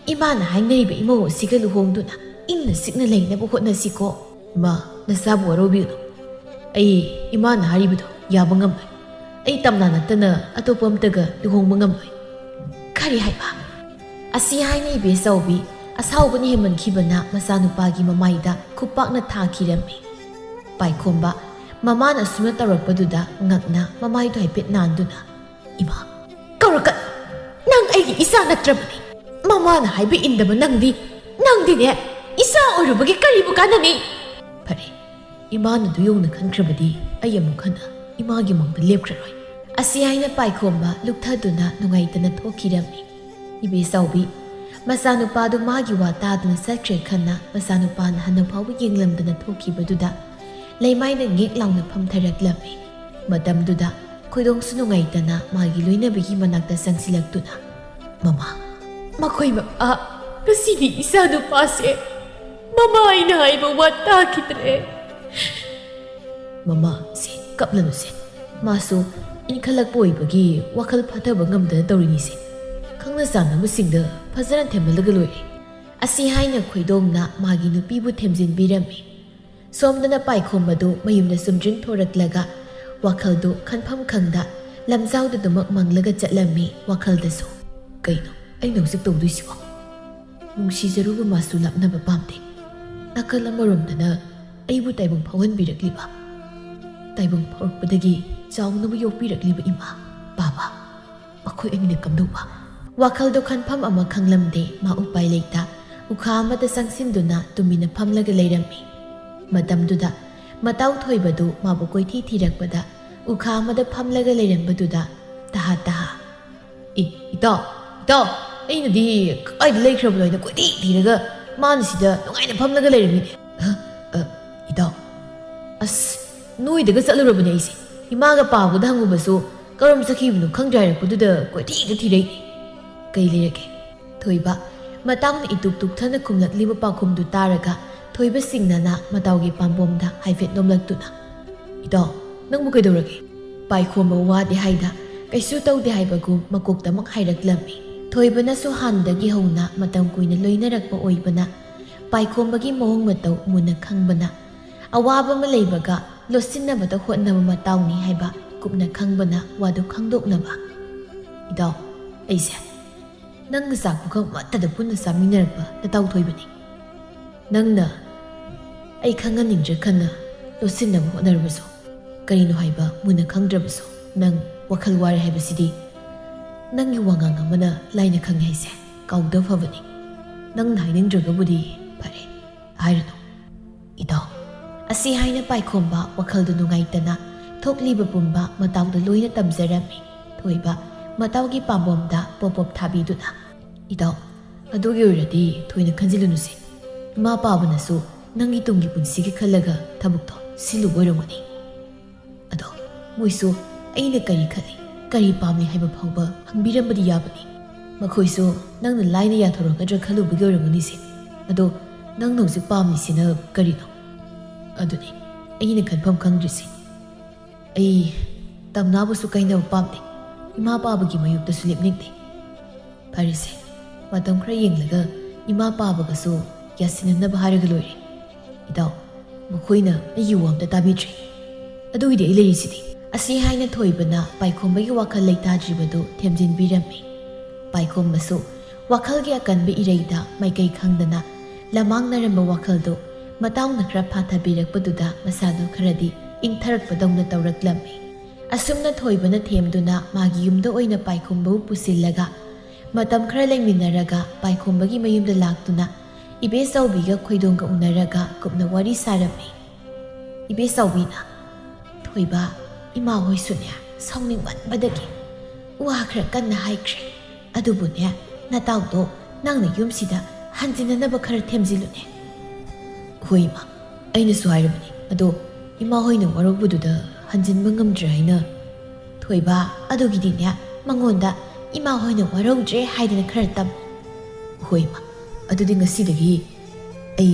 Speaker 1: ꯏꯃꯥꯅ ꯍꯥꯏꯅꯔꯤꯕ ꯏꯃꯧ ꯑꯁꯤꯒ ꯂꯨꯍꯣꯡꯗꯨꯅ ꯏꯪꯅ ꯆꯤꯛꯅ ꯂꯩꯅꯕ ꯍꯣꯠꯅꯁꯤꯀꯣ ꯏꯃꯥ ꯅꯆꯥꯕꯨ ꯋꯥꯔꯧꯕꯤꯒꯅꯨ ꯑꯩ ꯏꯃꯥꯅ ꯍꯥꯏꯔꯤꯕꯗꯣ ꯌꯥꯕ ꯉꯝꯂꯣꯏ ꯑꯩ ꯇꯝꯅ ꯅꯠꯇꯅ ꯑꯇꯣꯞꯄ ꯑꯝꯇꯒ ꯂꯨꯍꯣꯡꯕ ꯉꯝꯂꯣꯏ ꯀꯔꯤ ꯍꯥꯏꯕ ꯑꯁꯤ ꯍꯥꯏꯅ ꯏꯕꯦꯆꯧꯕꯤ ꯑꯁꯥꯎꯕꯅ ꯍꯦꯟꯃꯟꯈꯤꯕꯅ ꯃꯆꯥꯅꯨꯄꯥꯒꯤ ꯃꯃꯥꯏꯗ ꯈꯨꯄꯥꯛꯅ ꯊꯥꯈꯤꯔꯝꯃꯤ ꯄꯥꯏꯈꯣꯝꯕ ꯃꯃꯥꯅ ꯑꯁꯨꯝꯅ ꯇꯧꯔꯛꯄꯗꯨꯗ ꯉꯛꯅ ꯃꯃꯥꯏꯗꯨ ꯍꯥꯏꯐꯦꯠ ꯅꯥꯟꯗꯨꯅ ꯏꯃꯥ ꯀꯧꯔꯛꯀꯅꯨ ꯅꯪ ꯑꯩꯒꯤ ꯏꯆꯥ ꯅꯠꯇ꯭ꯔꯕꯅꯤ ꯃꯃꯥꯅ ꯍꯥꯏꯕ ꯏꯟꯗꯕ ꯅꯪꯗꯤꯅꯦ ꯏꯆꯥ ꯑꯣꯏꯔꯨꯕꯒꯤ ꯀꯔꯤꯕꯨ ꯀꯥꯟꯅꯅꯤ ꯐꯔꯦ ꯏꯃꯥꯅꯗꯨ ꯌꯧꯅ ꯈꯟꯈ꯭ꯔꯕꯗꯤ ꯑꯩ ꯑꯃꯨꯛ ꯍꯟꯅ ꯏꯃꯥꯒꯤ ꯃꯪꯗ ꯂꯦꯞꯈ꯭ꯔꯔꯣꯏ ꯑꯁꯤ ꯍꯥꯏꯅ ꯄꯥꯏꯈꯣꯝꯕ ꯂꯨꯞꯊꯗꯨꯅ ꯅꯨꯡꯉꯥꯏꯇꯅ ꯊꯣꯛꯈꯤꯔꯝꯃꯤ ꯏꯕꯦꯆꯧꯕꯤ ꯃꯆꯥꯅꯨꯄꯥꯗꯨ ꯃꯥꯒꯤ ꯋꯥ ꯇꯥꯗꯨꯅ ꯆꯠꯈ꯭ꯔꯦ ꯈꯟꯅ ꯃꯆꯥꯅꯨꯄꯥꯅ ꯍꯟꯅ ꯐꯥꯎꯕ ꯌꯦꯡꯂꯝꯗꯅ ꯊꯣꯛꯈꯤꯕꯗꯨꯗ ꯂꯩꯃꯥꯏꯅ ꯉꯦꯛ ꯂꯥꯎꯅ ꯐꯝꯊꯔꯛꯂꯝꯃꯤ ꯃꯇꯝꯗꯨꯗ ꯈꯣꯏꯗꯣꯡꯁꯨ ꯅꯨꯡꯉꯥꯏꯇꯅ ꯃꯥꯒꯤ ꯂꯣꯏꯅꯕꯤꯒꯤ ꯃꯅꯥꯛꯇ ꯆꯪꯁꯤꯜꯂꯛꯇꯨꯅ ꯃꯃꯥ ꯃꯈꯣꯏ ꯃꯄꯥ ꯉꯁꯤꯗꯤ ꯏꯆꯥꯅꯨꯄꯥꯁꯦ ꯃꯃꯥ ꯑꯩꯅ ꯍꯥꯏꯕ ꯋꯥ ꯇꯥꯈꯤꯗ꯭ꯔꯦ ꯃꯃꯥ ꯁꯦ ꯀꯞꯂꯅꯨꯁꯦ ꯃꯥꯁꯨ ꯏꯟꯈꯠꯂꯛꯄ ꯑꯣꯏꯕꯒꯤ ꯋꯥꯈꯜ ꯐꯊꯕ ꯉꯝꯗꯅ ꯇꯧꯔꯤꯅꯤꯁꯦ ꯈꯪꯅ ꯆꯥꯟꯅꯕꯁꯤꯡꯗ ꯐꯖꯅ ꯊꯦꯝꯍꯜꯂꯒ ꯂꯣꯏꯔꯦ ꯑꯁꯤ ꯍꯥꯏꯅ ꯈꯣꯏꯗꯣꯡꯅ ꯃꯥꯒꯤ ꯅꯨꯄꯤꯕꯨ ꯊꯦꯝꯖꯤꯟꯕꯤꯔꯝꯃꯤ ꯁꯣꯝꯗꯅ ꯄꯥꯏꯈꯣꯝꯕꯗꯨ ꯃꯌꯨꯝꯗ ꯆꯨꯝꯗ꯭ꯔꯤꯡ ꯊꯣꯔꯛꯂꯒ ꯋꯥꯈꯜꯗꯨ ꯈꯟꯐꯝ ꯈꯪꯗ ꯂꯝꯖꯥꯎꯗꯨꯗꯃꯛ ꯃꯪꯂꯒ ꯆꯠꯂꯝꯃꯤ ꯋꯥꯈꯜꯗꯁꯨ ꯀꯩꯅꯣ ꯑꯩꯅ ꯍꯧꯖꯤꯛ ꯇꯧꯗꯣꯏꯁꯤꯕꯣ ꯅꯨꯡꯁꯤꯖꯔꯨꯕ ꯃꯥꯁꯨ ꯂꯥꯞꯅꯕ ꯄꯥꯝꯗꯦ ꯅꯥꯀꯜ ꯑꯃꯔꯣꯝꯗꯅ ꯑꯩꯕꯨ ꯇꯥꯏꯕꯪ ꯐꯥꯎꯍꯟꯕꯤꯔꯛꯂꯤꯕ ꯇꯥꯏꯕꯪ ꯐꯥꯎꯔꯛꯄꯗꯒꯤ ꯆꯥꯎꯅꯕ ꯌꯣꯛꯄꯤꯔꯛꯂꯤꯕ ꯏꯃꯥ ꯕꯥꯕꯥ ꯃꯈꯣꯏ ꯑꯅꯤꯅ ꯀꯝꯗꯧꯕ ꯋꯥꯈꯜꯗꯣ ꯈꯟꯐꯝ ꯑꯃ ꯈꯪꯂꯝꯗꯦ ꯃꯥ ꯎꯄꯥꯏ ꯂꯩꯇ ꯎꯈꯥ ꯑꯃꯗ ꯆꯪꯁꯤꯟꯗꯨꯅ ꯇꯨꯃꯤꯟꯅ ꯐꯝꯂꯒ ꯂꯩꯔꯝꯃꯤ ꯃꯇꯝꯗꯨꯗ ꯃꯇꯥꯎ ꯊꯣꯏꯕꯗꯨ ꯃꯥꯕꯨ ꯀꯣꯏꯊꯤ ꯊꯤꯔꯛꯄꯗ ꯎꯈꯥ ꯑꯃꯗ ꯐꯝꯂꯒ ꯂꯩꯔꯝꯕꯗꯨꯗ ꯇꯍꯥ ꯏꯇꯥꯎ ꯑꯩꯅꯗꯤ ꯀꯥꯏꯗ ꯂꯩꯈ꯭ꯔꯕꯅꯣ ꯍꯥꯏꯅ ꯀꯣꯏꯊꯤ ꯊꯤꯔꯒ ꯃꯥꯅ ꯁꯤꯗ ꯅꯨꯡꯉꯥꯏꯅ ꯐꯝꯂꯒ ꯂꯩꯔꯝꯃꯤꯅꯦ ꯏꯇꯥꯎ ꯑꯁ ꯅꯣꯏꯗꯒ ꯆꯠꯂꯨꯔꯕꯅꯦ ꯑꯩꯁꯦ ꯏꯃꯥꯒ ꯄꯥꯕꯗ ꯍꯪꯉꯨꯕꯁꯨ ꯀꯔꯝ ꯆꯠꯈꯤꯕꯅꯣ ꯈꯪꯗ꯭ꯔꯦ ꯍꯥꯏꯔꯛꯄꯗꯨꯗ ꯀꯣꯏꯊꯤꯒ ꯊꯤꯔꯛꯏꯅꯦ ꯀꯩ ꯂꯩꯔꯒꯦ ꯊꯣꯏꯕ ꯃꯇꯥꯎꯅ ꯏꯇꯨꯛ ꯇꯨꯛꯊꯅ ꯈꯨꯝꯂꯛꯂꯤꯕ ꯄꯥꯎꯈꯨꯝꯗꯨ ꯇꯥꯔꯒ ꯊꯣꯏꯕ ꯁꯤꯡꯅꯅ ꯃꯇꯥꯎꯒꯤ ꯄꯥꯝꯕꯣꯝꯗ ꯍꯥꯏꯐꯦꯠ ꯅꯣꯝꯂꯛꯇꯨꯅ ꯏꯇꯥꯎ ꯅꯪꯕꯨ ꯀꯩꯗꯧꯔꯒꯦ ꯄꯥꯏꯈꯣꯝꯕ ꯋꯥꯗꯦ ꯍꯥꯏꯗ ꯀꯩꯁꯨ ꯇꯧꯗꯦ ꯍꯥꯏꯕꯒꯨꯝ ꯃꯀꯣꯛꯇꯃꯛ ꯍꯥꯏꯔꯛꯂꯝꯃꯤ ꯊꯣꯏꯕꯅꯁꯨ ꯍꯥꯟꯅꯗꯒꯤ ꯍꯧꯅ ꯃꯇꯝ ꯀꯨꯏꯅ ꯂꯣꯏꯅꯔꯛꯄ ꯑꯣꯏꯕꯅ ꯄꯥꯏꯈꯣꯝꯕꯒꯤ ꯃꯑꯣꯡ ꯃꯇꯧ ꯃꯨꯟꯅ ꯈꯪꯕꯅ ꯑꯋꯥꯕ ꯑꯃ ꯂꯩꯕꯒ ꯂꯣꯠꯁꯤꯟꯅꯕꯗ ꯍꯣꯠꯅꯕ ꯃꯇꯥꯎꯅꯤ ꯍꯥꯏꯕ ꯀꯨꯞꯅ ꯈꯪꯕꯅ ꯋꯥꯗꯨ ꯈꯪꯗꯣꯛꯅꯕ ꯏꯇꯥꯎ ꯑꯩꯁꯦ ꯅꯪꯒ ꯆꯥꯛ ꯄꯨꯈꯝ ꯑꯃꯠꯇꯗ ꯄꯨꯟꯅ ꯆꯥꯃꯤꯟꯅꯔꯛꯄ ꯅꯇꯥꯎ ꯊꯣꯏꯕꯅꯤ ꯅꯪꯅ ꯑꯩ ꯈꯪꯍꯟꯅꯤꯡꯗ꯭ꯔꯦ ꯈꯟꯅ ꯂꯣꯠꯁꯤꯟꯅꯕ ꯍꯣꯠꯅꯔꯕꯁꯨ ꯀꯔꯤꯅꯣ ꯍꯥꯏꯕ ꯃꯨꯟꯅ ꯈꯪꯗ꯭ꯔꯕꯁꯨ ꯅꯪ ꯋꯥꯈꯜ ꯋꯥꯔꯦ ꯍꯥꯏꯕꯁꯤꯗꯤ ꯅꯪꯒꯤ ꯋꯥꯉꯥꯡ ꯑꯃꯅ ꯂꯥꯏꯅ ꯈꯪꯉꯦ ꯍꯥꯏꯁꯦ ꯀꯥꯎꯗ ꯐꯕꯅꯤ ꯅꯪꯅ ꯍꯥꯏꯅꯤꯡꯗ꯭ꯔꯒꯕꯨꯗꯤ ꯐꯔꯦ ꯍꯥꯏꯔꯅꯨ ꯏꯇꯥꯎ ꯑꯁꯤ ꯍꯥꯏꯅ ꯄꯥꯏꯈꯣꯝꯕ ꯋꯥꯈꯜꯗ ꯅꯨꯡꯉꯥꯏꯇꯅ ꯊꯣꯛꯂꯤꯕ ꯄꯨꯝꯕ ꯃꯇꯥꯎꯗ ꯂꯣꯏꯅ ꯇꯝꯖꯔꯝꯃꯤ ꯊꯣꯏꯕ ꯃꯇꯥꯎꯒꯤ ꯄꯥꯝꯕꯣꯝꯗ ꯄꯣꯞ ꯊꯥꯕꯤꯗꯨꯅ ꯏꯇꯥꯎ ꯑꯗꯨꯒꯤ ꯑꯣꯏꯔꯗꯤ ꯊꯣꯏꯅ ꯈꯟꯖꯤꯜꯂꯨꯅꯨꯁꯦ ꯏꯃꯥ ꯄꯥꯕꯅꯁꯨ ꯅꯪꯒꯤ ꯇꯨꯡꯒꯤ ꯄꯨꯟꯁꯤꯒꯤ ꯈꯜꯂꯒ ꯊꯕꯛꯇꯣ ꯁꯤꯜꯂꯨꯕ ꯑꯣꯏꯔꯝꯒꯅꯤ ꯑꯗꯣ ꯃꯣꯏꯁꯨ ꯑꯩꯅ ꯀꯔꯤ ꯈꯜꯂꯤ ꯀꯔꯤ ꯄꯥꯝꯂꯤ ꯍꯥꯏꯕ ꯐꯥꯎꯕ ꯍꯪꯕꯤꯔꯝꯕꯗꯤ ꯌꯥꯕꯅꯤ ꯃꯈꯣꯏꯁꯨ ꯅꯪꯅ ꯂꯥꯏꯅ ꯌꯥꯊꯣꯔꯛꯀꯗ꯭ꯔꯥ ꯈꯜꯂꯨꯕꯒꯤ ꯑꯣꯏꯔꯝꯒꯅꯤꯁꯦ ꯑꯗꯣ ꯅꯪꯅ ꯍꯧꯖꯤꯛ ꯄꯥꯝꯂꯤꯁꯤꯅ ꯀꯔꯤꯅꯣ ꯑꯗꯨꯅꯤ ꯑꯩꯅ ꯈꯟꯐꯝ ꯈꯪꯗ꯭ꯔꯤꯁꯤ ꯑꯩ ꯇꯝꯅꯥꯕꯨꯁꯨ ꯀꯩꯅꯕ ꯄꯥꯝꯗꯦ ꯏꯃꯥ ꯄꯥꯕꯒꯤ ꯃꯌꯨꯝꯗꯁꯨ ꯂꯦꯞꯅꯤꯡꯗꯦ ꯐꯔꯦꯁꯦ ꯃꯇꯝ ꯈꯔ ꯌꯦꯡꯂꯒ ꯏꯃꯥ ꯄꯥꯕꯒꯁꯨ ꯌꯥꯁꯤꯟꯅꯅꯕ ꯍꯥꯏꯔꯒ ꯂꯣꯏꯔꯦ ꯏꯇꯥꯎ ꯃꯈꯣꯏꯅ ꯑꯩꯒꯤ ꯋꯥ ꯑꯝꯇ ꯇꯥꯕꯤꯗ꯭ꯔꯦ ꯑꯗꯨꯒꯤꯗꯤ ꯑꯩ ꯂꯩꯔꯤꯁꯤꯗꯤ ꯑꯁꯤ ꯍꯥꯏꯅ ꯊꯣꯏꯕꯅ ꯄꯥꯏꯈꯣꯝꯕꯒꯤ ꯋꯥꯈꯜ ꯂꯩꯇꯥꯗ꯭ꯔꯤꯕꯗꯨ ꯊꯦꯝꯖꯤꯟꯕꯤꯔꯝꯃꯤ ꯄꯥꯏꯈꯣꯝꯕꯁꯨ ꯋꯥꯈꯜꯒꯤ ꯑꯀꯟꯕ ꯏꯔꯩꯗ ꯃꯥꯏꯀꯩ ꯈꯪꯗꯅ ꯂꯃꯥꯡꯅꯔꯝꯕ ꯋꯥꯈꯜꯗꯨ ꯃꯇꯥꯎꯅ ꯈꯔ ꯐꯥꯊꯕꯤꯔꯛꯄꯗꯨꯗ ꯃꯁꯥꯗꯨ ꯈꯔꯗꯤ ꯏꯪꯊꯔꯛꯄꯗꯧꯅ ꯇꯧꯔꯛꯂꯝꯃꯤ ꯑꯁꯨꯝꯅ ꯊꯣꯏꯕꯅ ꯊꯦꯝꯗꯨꯅ ꯃꯥꯒꯤ ꯌꯨꯝꯗ ꯑꯣꯏꯅ ꯄꯥꯏꯈꯣꯝꯕꯕꯨ ꯄꯨꯁꯤꯜꯂꯒ ꯃꯇꯝ ꯈꯔ ꯂꯩꯃꯤꯟꯅꯔꯒ ꯄꯥꯏꯈꯣꯝꯕꯒꯤ ꯃꯌꯨꯝꯗ ꯂꯥꯛꯇꯨꯅ ꯏꯕꯦꯆꯧꯕꯤꯒ ꯈꯣꯏꯗꯣꯡꯒ ꯎꯅꯔꯒ ꯀꯨꯞꯅ ꯋꯥꯔꯤ ꯁꯥꯔꯝꯃꯤ ꯏꯕꯦꯆꯧꯕꯤꯅ ꯊꯣꯏꯕ ꯏꯃꯥ ꯍꯣꯏꯁꯨꯅꯦ ꯁꯥꯎꯅꯤꯡꯃꯟꯕꯗꯒꯤ ꯋꯥ ꯈꯔ ꯀꯟꯅ ꯍꯥꯏꯈ꯭ꯔꯦ ꯑꯗꯨꯕꯨꯅꯦ ꯅꯇꯥꯎꯗꯣ ꯅꯪꯅ ꯌꯨꯝꯁꯤꯗ ꯍꯟꯖꯤꯟꯅꯅꯕ ꯈꯔ ꯊꯦꯝꯖꯤꯜꯂꯨꯅꯦ ꯍꯣꯏ ꯏꯃꯥ ꯑꯩꯅꯁꯨ ꯍꯥꯏꯔꯕꯅꯤ ꯑꯗꯣ ꯏꯃꯥ ꯍꯣꯏꯅ ꯋꯥꯔꯧꯕꯗꯨꯗ ꯍꯟꯖꯤꯟꯕ ꯉꯝꯗ꯭ꯔꯦ ꯍꯥꯏꯅ ꯊꯣꯏꯕ ꯑꯗꯨꯒꯤꯗꯤꯅꯦ ꯃꯉꯣꯟꯗ ꯏꯃꯥ ꯍꯣꯏꯅ ꯋꯥꯔꯧꯗ꯭ꯔꯦ ꯍꯥꯏꯗꯅ ꯈꯔ ꯇꯝ ꯍꯣꯏ ꯏꯃꯥ ꯑꯗꯨꯗꯤ ꯉꯁꯤꯗꯒꯤ ꯑꯩ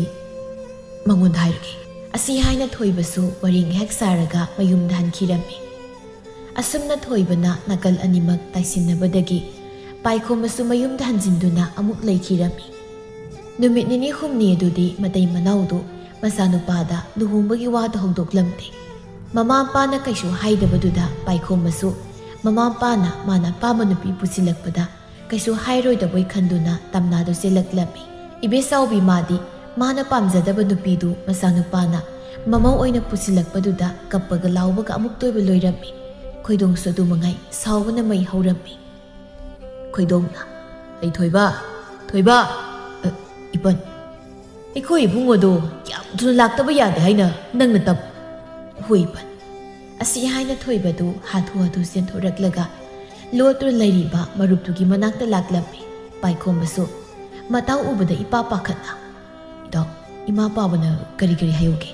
Speaker 1: ꯃꯉꯣꯟꯗ ꯍꯥꯏꯔꯒꯦ ꯑꯁꯤ ꯍꯥꯏꯅ ꯊꯣꯏꯕꯁꯨ ꯋꯥꯔꯤ ꯉꯥꯏꯍꯥꯛ ꯁꯥꯔꯒ ꯃꯌꯨꯝꯗ ꯍꯟꯈꯤꯔꯝꯃꯤ ꯑꯁꯨꯝꯅ ꯊꯣꯏꯕꯅ ꯅꯥꯀꯜ ꯑꯅꯤꯃꯛ ꯇꯥꯏꯁꯤꯟꯅꯕꯗꯒꯤ ꯄꯥꯏꯈꯣꯝꯕꯁꯨ ꯃꯌꯨꯝꯗ ꯍꯟꯖꯤꯟꯗꯨꯅ ꯑꯃꯨꯛ ꯂꯩꯈꯤꯔꯝꯃꯤ ꯅꯨꯃꯤꯠ ꯅꯤꯅꯤ ꯍꯨꯝꯅꯤ ꯑꯗꯨꯗꯤ ꯃꯇꯩ ꯃꯅꯥꯎꯗꯨ ꯃꯆꯥꯅꯨꯄꯥꯗ ꯂꯨꯍꯣꯡꯕꯒꯤ ꯋꯥꯗꯨ ꯍꯧꯗꯣꯛꯂꯝꯗꯦ ꯃꯃꯥ ꯃꯄꯥꯅ ꯀꯩꯁꯨ ꯍꯥꯏꯗꯕꯗꯨꯗ ꯄꯥꯏꯈꯣꯝꯕꯁꯨ ꯃꯃꯥ ꯃꯄꯥꯅ ꯃꯥꯅ ꯑꯄꯥꯝꯕ ꯅꯨꯄꯤ ꯄꯨꯁꯤꯜꯂꯛꯄꯗ ꯀꯩꯁꯨ ꯍꯥꯏꯔꯣꯏꯗꯕꯣꯏ ꯈꯟꯗꯨꯅ ꯇꯝꯅꯥꯗꯨ ꯆꯦꯜꯂꯛꯂꯝꯃꯤ ꯏꯕꯦꯆꯧꯕꯤ ꯃꯥꯗꯤ ꯃꯥꯅ ꯄꯥꯝꯖꯗꯕ ꯅꯨꯄꯤꯗꯨ ꯃꯆꯥꯅꯨꯄꯥꯅ ꯃꯃꯧ ꯑꯣꯏꯅ ꯄꯨꯁꯤꯜꯂꯛꯄꯗꯨꯗ ꯀꯞꯄꯒ ꯂꯥꯎꯕꯒ ꯑꯃꯨꯛ ꯇꯣꯏꯕ ꯂꯣꯏꯔꯝꯃꯤ ꯈꯣꯏꯗꯣꯡꯁꯨ ꯑꯗꯨꯃꯉꯥꯏ ꯁꯥꯎꯕꯅ ꯃꯩ ꯍꯧꯔꯝꯃꯤ ꯈꯣꯏꯗꯣꯡꯅ ꯑꯩ ꯊꯣꯏꯕ ꯏꯄꯟ ꯑꯩꯈꯣꯏ ꯏꯕꯨꯡꯉꯣꯗꯣ ꯌꯥꯝ ꯊꯨꯅ ꯂꯥꯛꯇꯕ ꯌꯥꯗꯦ ꯍꯥꯏꯅ ꯅꯪꯅ ꯇꯝ ꯍꯣꯏ ꯏꯄꯟ ꯑꯁꯤ ꯍꯥꯏꯅ ꯊꯣꯏꯕꯗꯨ ꯍꯥꯊꯨ ꯍꯥꯊꯨ ꯆꯦꯟꯊꯣꯔꯛꯂꯒ ꯂꯣꯠꯇꯨꯅ ꯂꯩꯔꯤꯕ ꯃꯔꯨꯞꯇꯨꯒꯤ ꯃꯅꯥꯛꯇ ꯂꯥꯛꯂꯝꯃꯤ ꯄꯥꯏꯈꯣꯝꯕꯁꯨ ꯃꯇꯥꯎ ꯎꯕꯗ ꯏꯄꯥ ꯄꯥꯈꯠꯅ ꯏꯇꯥꯎ ꯏꯃꯥ ꯄꯥꯕꯅ ꯀꯔꯤ ꯍꯥꯏꯍꯧꯒꯦ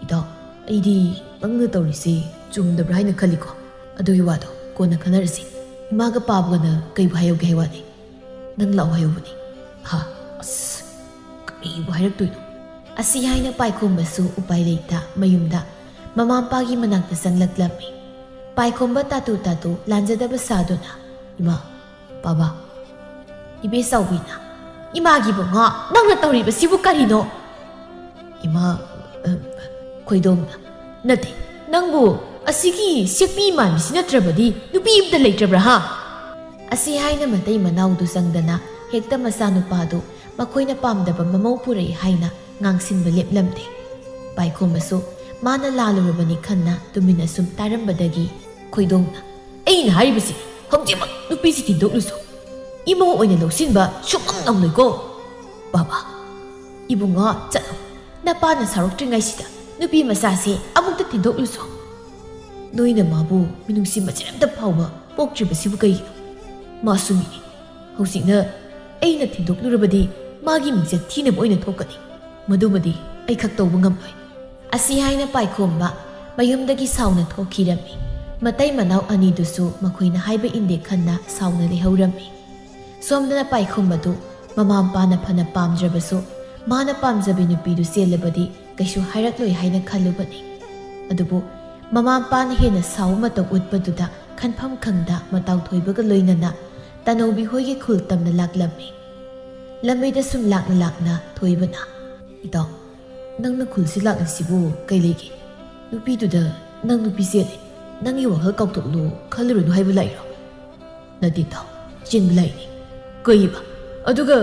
Speaker 1: ꯏꯇꯥꯎ ꯑꯩꯗꯤ ꯅꯪꯅ ꯇꯧꯔꯤꯁꯦ ꯆꯨꯝꯗꯕ꯭ꯔꯥ ꯍꯥꯏꯅ ꯈꯜꯂꯤꯀꯣ ꯑꯗꯨꯒꯤ ꯋꯥꯗꯣ ꯀꯣꯟꯅ ꯈꯟꯅꯔꯁꯤ ꯏꯃꯥꯒ ꯄꯥꯕꯒꯅ ꯀꯩꯕꯨ ꯍꯥꯏꯍꯧꯒꯦ ꯍꯥꯏ ꯋꯥꯅꯤ ꯅꯪ ꯂꯥꯛꯑꯣ ꯍꯥꯏꯍꯧꯕꯅꯤ ꯑꯁ ꯀꯔꯤꯕꯨ ꯍꯥꯏꯔꯛꯇꯣꯏꯅꯣ ꯑꯁꯤ ꯍꯥꯏꯅ ꯄꯥꯏꯈꯣꯝꯕꯁꯨ ꯎꯄꯥꯏ ꯂꯩꯇ ꯃꯌꯨꯝꯗ ꯃꯃꯥ ꯃꯄꯥꯒꯤ ꯃꯅꯥꯛꯇ ꯆꯪꯂꯛꯂꯝꯃꯤ ꯄꯥꯏꯈꯣꯝꯕ ꯇꯥꯇꯨ ꯂꯥꯟꯖꯗꯕ ꯁꯥꯗꯨꯅ ꯏꯃꯥ ꯄꯥꯕ 이베사오비나 이마기봉아 낭나 떠리바 시부까리노 이마 ꯈꯣꯏꯗꯣꯡꯅ ꯅꯠꯇꯦ ꯅꯪꯕꯨ ꯑꯁꯤꯒꯤ ꯁꯦꯛꯄꯤ ꯃꯥꯟꯕꯤꯁꯤ ꯅꯠꯇ꯭ꯔꯕꯗꯤ ꯅꯨꯄꯤ ꯑꯃꯇ ꯂꯩꯇ꯭ꯔꯕ꯭ꯔꯥ ꯍꯥ ꯑꯁꯤ ꯍꯥꯏꯅ ꯃꯇꯩ ꯃꯅꯥꯎꯗꯨ ꯆꯪꯗꯅ ꯍꯦꯛꯇ ꯃꯆꯥꯅꯨꯄꯥꯗꯨ ꯃꯈꯣꯏꯅ ꯄꯥꯝꯗꯕ ꯃꯃꯧ ꯄꯨꯔꯛꯏ ꯍꯥꯏꯅ ꯉꯥꯡꯁꯤꯟꯕ ꯂꯦꯞꯂꯝꯗꯦ ꯄꯥꯏꯈꯣꯝꯕꯁꯨ ꯃꯥꯅ ꯂꯥꯜꯂꯨꯔꯕꯅꯤ ꯈꯟꯅ ꯇꯨꯃꯤꯟꯅ ꯁꯨꯝ ꯇꯥꯔꯝꯕꯗꯒꯤ ꯈꯣꯏꯗꯣꯡꯅ ꯑꯩꯅ ꯍꯥꯏꯔꯤꯕꯁꯤ ꯍꯧꯖꯤꯛꯃꯛ ꯅꯨꯄꯤꯁꯤ ꯊꯤꯟꯗꯣꯛꯂꯨꯁꯨ 이모 오이는 놓신바 슈껑 넘는고 바바 이bunga ꯆꯠꯂꯣ 나빠는 사록트ringай시다 누비 마사세 아무것도 틴독루소 너희는 마부 미능시 마지람다 파우마 뻑지바시부 그이노 마수미니 혹시나 에이나 틴독루르바디 마기 밍자 티는 오이는 톡가니 마두마디 아이 각도부 ngamloi asi haina paikhomba mayumdagi sauna thokirami matai manau anidusu makhoina haiba inde khanna sauna lehaurammi somdana paikhombadu mama pana phana pamjrabasu mana pamjabi nupidu selabadi kaishu hairak loi haina khalubani adubu mama pana hena sauma to utpaduda khanpham khangda matau thoibaga loinana tanobi hoige khultamna laklammi lamida sum lakna thoibana ito nangna khulsi laklisibu kailegi nupiduda nang nupi sele nangi wahal kautoklu khalurunu haibu lairo nadito jinblaini ꯀꯩꯕ ꯑꯗꯨꯒ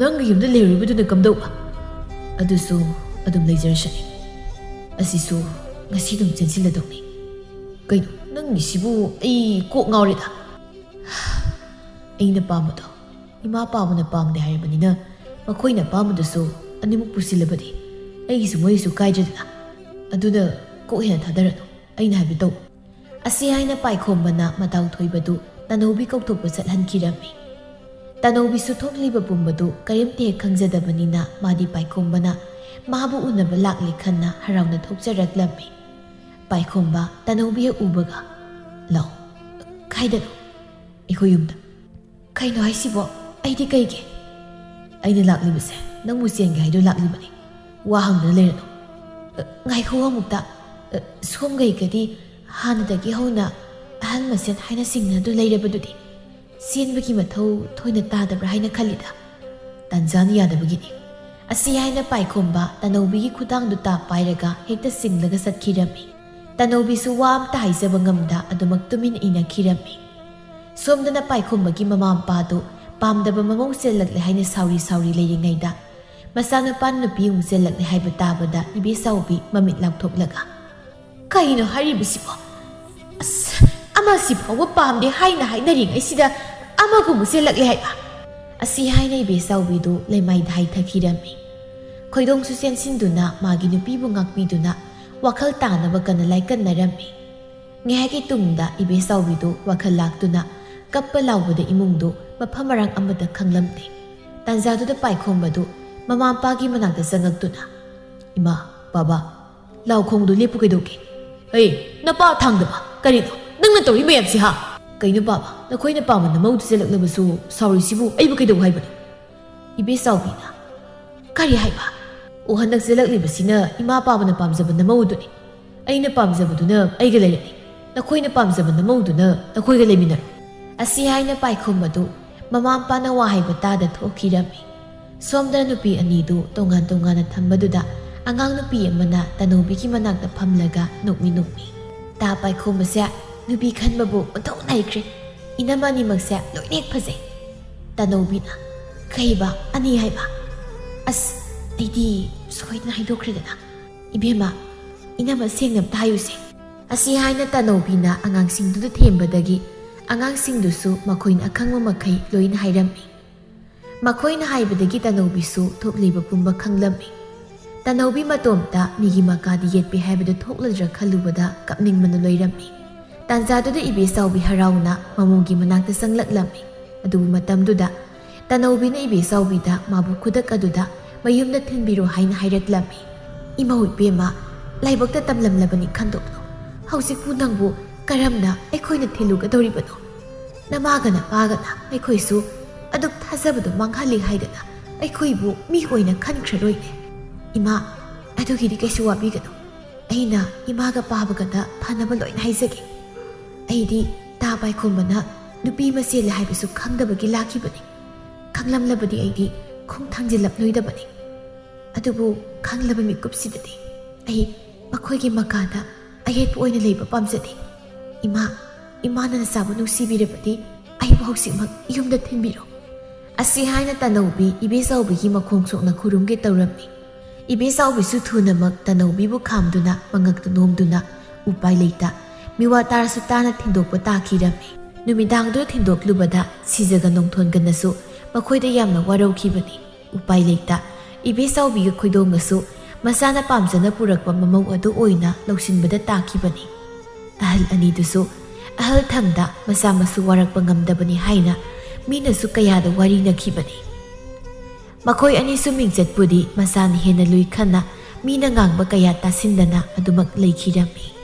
Speaker 1: ꯅꯪꯒꯤ ꯌꯨꯝꯗ ꯂꯩꯔꯤꯕꯗꯨꯅ ꯀꯝꯗꯧꯕ ꯑꯗꯨꯁꯨ ꯑꯗꯨꯝ ꯂꯩꯖꯔꯁꯅꯤ ꯑꯁꯤꯁꯨ ꯉꯁꯤ ꯑꯗꯨꯝ ꯆꯦꯟꯁꯤꯜꯂꯗꯧꯅꯤ ꯀꯩꯅꯣ ꯅꯪꯒꯤꯁꯤꯕꯨ ꯑꯩ ꯀꯣꯛ ꯉꯥꯎꯔꯦꯗ ꯑꯩꯅ ꯄꯥꯝꯕꯗꯣ ꯏꯃꯥ ꯄꯥꯕꯅ ꯄꯥꯝꯗꯦ ꯍꯥꯏꯔꯕꯅꯤꯅ ꯃꯈꯣꯏꯅ ꯄꯥꯝꯕꯗꯨꯁꯨ ꯑꯅꯤꯃꯛ ꯄꯨꯁꯤꯜꯂꯕꯗꯤ ꯑꯩꯒꯤꯁꯨ ꯃꯣꯏꯒꯤꯁꯨ ꯀꯥꯏꯗ꯭ꯔꯦꯗꯅ ꯑꯗꯨꯅ ꯀꯣꯛ ꯍꯦꯟꯅ ꯊꯥꯗꯔꯅꯨ ꯑꯩꯅ ꯍꯥꯏꯕ ꯇꯧ ꯑꯁꯤ ꯍꯥꯏꯅ ꯄꯥꯏꯈꯣꯝꯕꯅ ꯃꯇꯥꯎ ꯊꯣꯏꯕꯗꯨ ꯇꯅꯧꯕꯤ ꯀꯧꯊꯣꯛꯄ ꯆꯠꯍꯟꯈꯤꯔꯝꯃꯤ ꯇꯅꯧꯕꯤꯁꯨ ꯊꯣꯛꯂꯤꯕ ꯄꯨꯝꯕꯗꯨ ꯀꯔꯤꯝꯇ ꯍꯦꯛ ꯈꯪꯖꯗꯕꯅꯤꯅ ꯃꯥꯗꯤ ꯄꯥꯏꯈꯣꯝꯕꯅ ꯃꯥꯕꯨ ꯎꯅꯕ ꯂꯥꯛꯂꯦ ꯈꯟꯅ ꯍꯔꯥꯎꯅ ꯊꯣꯛꯆꯔꯛꯂꯝꯃꯤ ꯄꯥꯏꯈꯣꯝꯕ ꯇꯅꯧꯕꯤ ꯍꯦꯛ ꯎꯕꯒ ꯂꯥꯛꯑꯣ ꯀꯥꯏꯗꯅꯣ ꯑꯩꯈꯣꯏ ꯌꯨꯝꯗ ꯀꯩꯅꯣ ꯍꯥꯏꯁꯤꯕꯣ ꯑꯩꯗꯤ ꯀꯩꯒꯤ ꯑꯩꯅ ꯂꯥꯛꯂꯤꯕꯁꯦ ꯅꯪꯕꯨ ꯆꯦꯟꯒꯦ ꯍꯥꯏꯗꯨ ꯂꯥꯛꯂꯤꯕꯅꯤ ꯋꯥ ꯍꯪꯗꯅ ꯂꯩꯔꯅꯨ ꯉꯥꯏꯈꯣ ꯑꯃꯨꯛꯇ ꯁꯣꯝꯒꯩꯒꯗꯤ ꯍꯥꯟꯅꯗꯒꯤ ꯍꯧꯅ ꯑꯍꯜ ꯃꯁꯦꯟ ꯍꯥꯏꯅ ꯁꯤꯡꯅꯗꯨ ꯂꯩꯔꯕꯗꯨꯗꯤ ꯆꯦꯟꯕꯒꯤ ꯃꯊꯧ ꯊꯣꯏꯅ ꯇꯥꯗꯕ꯭ꯔꯥ ꯍꯥꯏꯅ ꯈꯜꯂꯤꯗ ꯇꯥꯟꯖꯥꯅ ꯌꯥꯗꯕꯒꯤꯅꯤ ꯑꯁꯤ ꯍꯥꯏꯅ ꯄꯥꯏꯈꯣꯝꯕ ꯇꯅꯧꯕꯤꯒꯤ ꯈꯨꯗꯥꯡꯗꯨ ꯄꯥꯏꯔꯒ ꯍꯦꯛꯇ ꯆꯤꯡꯂꯒ ꯆꯠꯈꯤꯔꯝꯃꯤ ꯇꯅꯧꯕꯤꯁꯨ ꯋꯥ ꯑꯝꯇ ꯍꯥꯏꯖꯕ ꯉꯝꯗ ꯑꯗꯨꯃꯛ ꯇꯨꯃꯤꯟꯅ ꯏꯅꯈꯤꯔꯝꯃꯤ ꯁꯣꯝꯗꯅ ꯄꯥꯏꯈꯣꯝꯕꯒꯤ ꯃꯃꯥ ꯃꯄꯥꯗꯨ ꯄꯥꯝꯗꯕ ꯃꯃꯧ ꯆꯦꯜꯂꯛꯂꯦ ꯍꯥꯏꯅ ꯁꯥꯎꯔꯤ ꯂꯩꯔꯤꯉꯩꯗ ꯃꯆꯥꯅꯨꯄꯥ ꯅꯨꯄꯤ ꯑꯃꯨꯛ ꯆꯦꯜꯂꯛꯂꯦ ꯍꯥꯏꯕ ꯇꯥꯕꯗ ꯏꯕꯦꯆꯥꯎꯕꯤ ꯃꯃꯤꯠ ꯂꯥꯎꯊꯣꯛꯂꯒ ꯀꯩꯅꯣ ꯍꯥꯏꯔꯤꯕꯁꯤꯕꯣ ꯑꯁ ꯑꯃꯁꯤ ꯐꯥꯎꯕ ꯄꯥꯝꯗꯦ ꯍꯥꯏꯅ ꯍꯥꯏꯅꯔꯤꯉꯩꯁꯤꯗ ꯑꯃꯒꯨꯝꯕ ꯆꯦꯜꯂꯛꯂꯦ ꯍꯥꯏꯕ ꯑꯁꯤ ꯍꯥꯏꯅ ꯏꯕꯦꯆꯥꯎꯕꯤꯗꯨ ꯂꯩꯃꯥꯏꯗ ꯍꯥꯏꯊꯈꯤꯔꯝꯃꯤ ꯈꯣꯏꯗꯣꯡꯁꯨ ꯆꯦꯟꯁꯤꯟꯗꯨꯅ ꯃꯥꯒꯤ ꯅꯨꯄꯤꯕꯨ ꯉꯥꯛꯄꯤꯗꯨꯅ ꯋꯥꯈꯜ ꯇꯥꯅꯕ ꯀꯟꯅ ꯂꯥꯏꯀꯟꯅꯔꯝꯃꯤ ꯉꯥꯏꯍꯥꯛꯀꯤ ꯇꯨꯡꯗ ꯏꯕꯦꯆꯥꯎꯕꯤꯗꯨ ꯋꯥꯈꯜ ꯂꯥꯛꯇꯨꯅ ꯀꯞꯄ ꯂꯥꯎꯕꯗ ꯏꯃꯨꯡꯗꯨ ꯃꯐꯝ ꯃꯔꯥꯡ ꯑꯃꯗ ꯈꯪꯂꯝꯗꯦ ꯇꯥꯟꯖꯥꯗꯨꯗ ꯄꯥꯏꯈꯣꯝꯕꯗꯨ ꯃꯃꯥ ꯃꯄꯥꯒꯤ ꯃꯅꯥꯛꯇ ꯆꯪꯉꯛꯇꯨꯅ ꯏꯃꯥ ꯕꯥꯕꯥ ꯂꯥꯎꯈꯣꯡꯗꯨ ꯂꯦꯞꯄꯨ ꯀꯩꯗꯧꯒꯦ ꯅꯄꯥ ꯊꯥꯡꯗꯕ ꯀꯔꯤꯅꯣ ꯅꯪꯅ ꯇꯧꯔꯤ ꯃꯌꯥꯝꯁꯤ ꯍꯥ ꯀꯩꯅꯣ ꯕꯥꯕꯥ ꯅꯈꯣꯏꯅ ꯄꯥꯝꯕ ꯅꯃꯧꯗꯨ ꯆꯦꯜꯂꯛꯂꯕꯁꯨ ꯁꯥꯎꯔꯤꯁꯤꯕꯨ ꯑꯩꯕꯨ ꯀꯩꯗꯧ ꯍꯥꯏꯕꯅꯣ ꯏꯕꯦꯆꯥꯎꯕꯤꯅ ꯀꯔꯤ ꯍꯥꯏꯕ ꯍꯟꯗꯛ ꯆꯦꯜꯂꯛꯂꯤꯕꯁꯤꯅ ꯏꯃꯥ ꯄꯥꯕꯅ ꯄꯥꯝꯖꯕ ꯅꯃꯧꯗꯨꯅꯤ ꯑꯩꯅ ꯄꯥꯝꯖꯕꯗꯨꯅ ꯑꯩꯒ ꯂꯩꯔꯅꯤ ꯅꯈꯣꯏꯅ ꯄꯥꯝꯖꯕ ꯅꯃꯧꯗꯨꯅ ꯅꯈꯣꯏꯒ ꯂꯩꯃꯤꯟꯅꯔꯣ ꯑꯁꯤ ꯍꯥꯏꯅ ꯄꯥꯏꯈꯣꯝꯕꯗꯨ ꯃꯃꯥ ꯃꯄꯥꯅ ꯋꯥ ꯍꯥꯏꯕ ꯇꯥꯗ ꯊꯣꯛꯈꯤꯔꯝꯃꯤ ꯁꯣꯝꯗ ꯅꯨꯄꯤ ꯑꯅꯤꯗꯨ ꯇꯣꯉꯥꯟ ꯇꯣꯉꯥꯟꯅ ꯊꯝꯕꯗꯨꯗ ꯑꯉꯥꯡ ꯅꯨꯄꯤ ꯑꯃꯅ ꯇꯅꯧꯕꯤꯒꯤ ꯃꯅꯥꯛꯇ ꯐꯝꯂꯒ ꯅꯣꯛꯃꯤ ꯇꯥ ꯄꯥꯏꯈꯣꯝꯕꯁꯦ ꯅꯨꯄꯤ ꯈꯟꯕꯕꯨ ꯑꯣꯟꯊꯣꯛꯅ ꯍꯩꯈ꯭ꯔꯦ ꯏꯅꯝꯃ ꯑꯅꯤꯃꯛꯁꯦ ꯂꯣꯏꯅ ꯍꯦꯛ ꯐꯖꯩ ꯇꯅꯧꯕꯤꯅ ꯀꯩꯕ ꯑꯅꯤ ꯍꯥꯏꯕ ꯑꯁ ꯑꯩꯗꯤ ꯁꯣꯏꯗꯅ ꯍꯥꯏꯗꯣꯛꯈ꯭ꯔꯦꯗꯅ ꯏꯕꯦꯝꯃ ꯏꯅꯝꯃ ꯁꯦꯡꯅ ꯑꯝꯇ ꯍꯥꯏꯌꯨꯁꯦ ꯑꯁꯤ ꯍꯥꯏꯅ ꯇꯅꯧꯕꯤꯅ ꯑꯉꯥꯡꯁꯤꯡꯗꯨꯗ ꯊꯦꯝꯕꯗꯒꯤ ꯑꯉꯥꯡꯁꯤꯡꯗꯨꯁꯨ ꯃꯈꯣꯏꯅ ꯑꯈꯪꯕ ꯃꯈꯩ ꯂꯣꯏꯅ ꯍꯥꯏꯔꯝꯃꯤ ꯃꯈꯣꯏꯅ ꯍꯥꯏꯕꯗꯒꯤ ꯇꯅꯧꯕꯤꯁꯨ ꯊꯣꯛꯂꯤꯕ ꯄꯨꯝꯕ ꯈꯪꯂꯝꯃꯤ ꯇꯅꯧꯕꯤ ꯃꯇꯣꯝꯇ ꯃꯤꯒꯤ ꯃꯀꯥꯗ ꯌꯦꯠꯄꯤ ꯍꯥꯏꯕꯗꯨ ꯊꯣꯛꯂꯗ꯭ꯔꯥ ꯈꯜꯂꯨꯕꯗ ꯀꯞꯅꯤꯡꯕꯅ ꯂꯣꯏꯔꯝꯃꯤ ꯇꯥꯟꯖꯥꯗꯨꯗ ꯏꯕꯦꯆꯥꯎꯕꯤ ꯍꯔꯥꯎꯅ ꯃꯃꯣꯒꯤ ꯃꯅꯥꯛꯇ ꯆꯪꯂꯛꯂꯝꯃꯤ ꯑꯗꯨꯕꯨ ꯃꯇꯝꯗꯨꯗ ꯇꯅꯧꯕꯤꯅ ꯏꯕꯦꯆꯥꯎꯕꯤꯗ ꯃꯥꯕꯨ ꯈꯨꯗꯛ ꯑꯗꯨꯗ ꯃꯌꯨꯝꯗ ꯊꯤꯟꯕꯤꯔꯣ ꯍꯥꯏꯅ ꯍꯥꯏꯔꯛꯂꯝꯃꯤ ꯏꯃꯧ ꯏꯕꯦꯝꯃ ꯂꯥꯏꯕꯛꯇ ꯇꯝꯂꯝꯂꯕꯅꯤ ꯈꯟꯗꯣꯛꯂꯣ ꯍꯧꯖꯤꯛꯄꯨ ꯅꯪꯕు ꯀꯔꯝꯅ ꯑꯩꯈꯣꯏꯅ ꯊꯤꯜꯂꯨꯒꯗꯧꯔꯤꯕꯅꯣ ꯅꯃꯥꯒ ꯅꯄꯥꯒꯅ ꯑꯩꯈꯣꯏꯁꯨ ꯑꯗꯨꯛ ꯊꯥꯖꯕꯗꯨ ꯃꯥꯡꯍꯜꯂꯤ ꯍꯥꯏꯗꯅ ꯑꯩꯈꯣꯏꯕꯨ ꯃꯤ ꯑꯣꯏꯅ ꯈꯟꯈ꯭ꯔꯔꯣꯏꯅꯦ ꯏꯃꯥ ꯑꯗꯨꯒꯤꯗꯤ ꯀꯩꯁꯨ ꯋꯥꯕꯤꯒꯅꯨ ꯑꯩꯅ ꯏꯃꯥꯒ ꯄꯥꯕꯒꯗ ꯐꯅꯕ ꯂꯣꯏꯅ ꯍꯥꯏꯖꯒꯦ ꯑꯩꯗꯤ ꯇꯥ ꯄꯥꯏꯈꯣꯝꯕꯅ ꯅꯨꯄꯤ ꯑꯃ ꯆꯦꯜꯂꯦ ꯍꯥꯏꯕꯁꯨ ꯈꯪꯗꯕꯒꯤ ꯂꯥꯛꯈꯤꯕꯅꯤ ꯈꯪꯂꯝꯂꯕꯗꯤ ꯑꯩꯗꯤ ꯈꯣꯡ ꯊꯥꯡꯖꯤꯜꯂꯞꯂꯣꯏꯗꯕꯅꯤ ꯑꯗꯨꯕꯨ ꯈꯪꯂꯕ ꯃꯤꯀꯨꯞꯁꯤꯗꯗꯤ ꯑꯩ ꯃꯈꯣꯏꯒꯤ ꯃꯀꯥꯗ ꯑꯌꯦꯠꯄ ꯑꯣꯏꯅ ꯂꯩꯕ ꯄꯥꯝꯖꯗꯦ ꯏꯃꯥꯅ ꯅꯆꯥꯕꯨ ꯅꯨꯡꯁꯤꯕꯤꯔꯕꯗꯤ ꯑꯩꯕꯨ ꯍꯧꯖꯤꯛꯃꯛ ꯌꯨꯝꯗ ꯊꯤꯟꯕꯤꯔꯣ ꯑꯁꯤ ꯍꯥꯏꯅ ꯇꯅꯧꯕꯤ ꯏꯕꯦꯆꯥꯎꯕꯤꯒꯤ ꯃꯈꯣꯡ ꯁꯣꯛꯅ ꯈꯨꯔꯨꯝꯒꯦ ꯇꯧꯔꯝꯃꯤ ꯏꯕꯦꯆꯥꯎꯕꯤꯁꯨ ꯊꯨꯅꯃꯛ ꯇꯅꯧꯕꯤꯕꯨ ꯈꯥꯝꯗꯨꯅ ꯃꯉꯛꯇ ꯅꯣꯝꯗꯨꯅ ꯎꯄꯥꯏ ꯂꯩꯇ ꯃꯤꯋꯥ ꯇꯥꯔꯁꯨ ꯇꯥꯅ ꯊꯤꯟꯗꯣꯛꯄ ꯇꯥꯈꯤꯔꯝꯃꯤ ꯅꯨꯃꯤꯗꯥꯡꯗꯨ ꯊꯤꯟꯗꯣꯛꯂꯨꯕꯗ ꯁꯤꯖꯒ ꯅꯣꯡꯊꯣꯟꯒꯅꯁꯨ ꯃꯈꯣꯏꯗ ꯌꯥꯝꯅ ꯋꯥꯔꯧꯈꯤꯕꯅꯤ ꯎꯄꯥꯏ ꯂꯩꯇ ꯏꯕꯦꯆꯥꯎꯕꯤꯒ ꯈꯣꯏꯗꯣꯡꯒꯁꯨ ꯃꯁꯥꯅ ꯄꯥꯝꯖꯅ ꯄꯨꯔꯛꯄ ꯃꯃꯧ ꯑꯗꯨ ꯑꯣꯏꯅ ꯂꯧꯁꯤꯟꯕꯗ ꯇꯥꯈꯤꯕꯅꯤ ꯑꯍꯜ ꯑꯅꯤꯗꯨꯁꯨ ꯑꯍꯜ ꯊꯪꯗ ꯃꯆꯥ ꯃꯁꯨ ꯋꯥꯔꯛꯄ ꯉꯝꯗꯕꯅꯤ ꯍꯥꯏꯅ ꯃꯤꯅꯁꯨ ꯀꯌꯥꯗ ꯋꯥꯔꯤꯅꯈꯤꯕꯅꯤ ꯃꯈꯣꯏ ꯑꯅꯤꯁꯨ ꯃꯤꯡꯆꯠꯄꯨꯗꯤ ꯃꯁꯥꯅ ꯍꯦꯟꯅ ꯂꯨꯏ ꯈꯟꯅ ꯃꯤꯅ ꯉꯥꯡꯕ ꯀꯌꯥ ꯇꯥꯁꯤꯟꯗꯅ ꯑꯗꯨꯃꯛ ꯂꯩꯈꯤꯔꯝꯃꯤ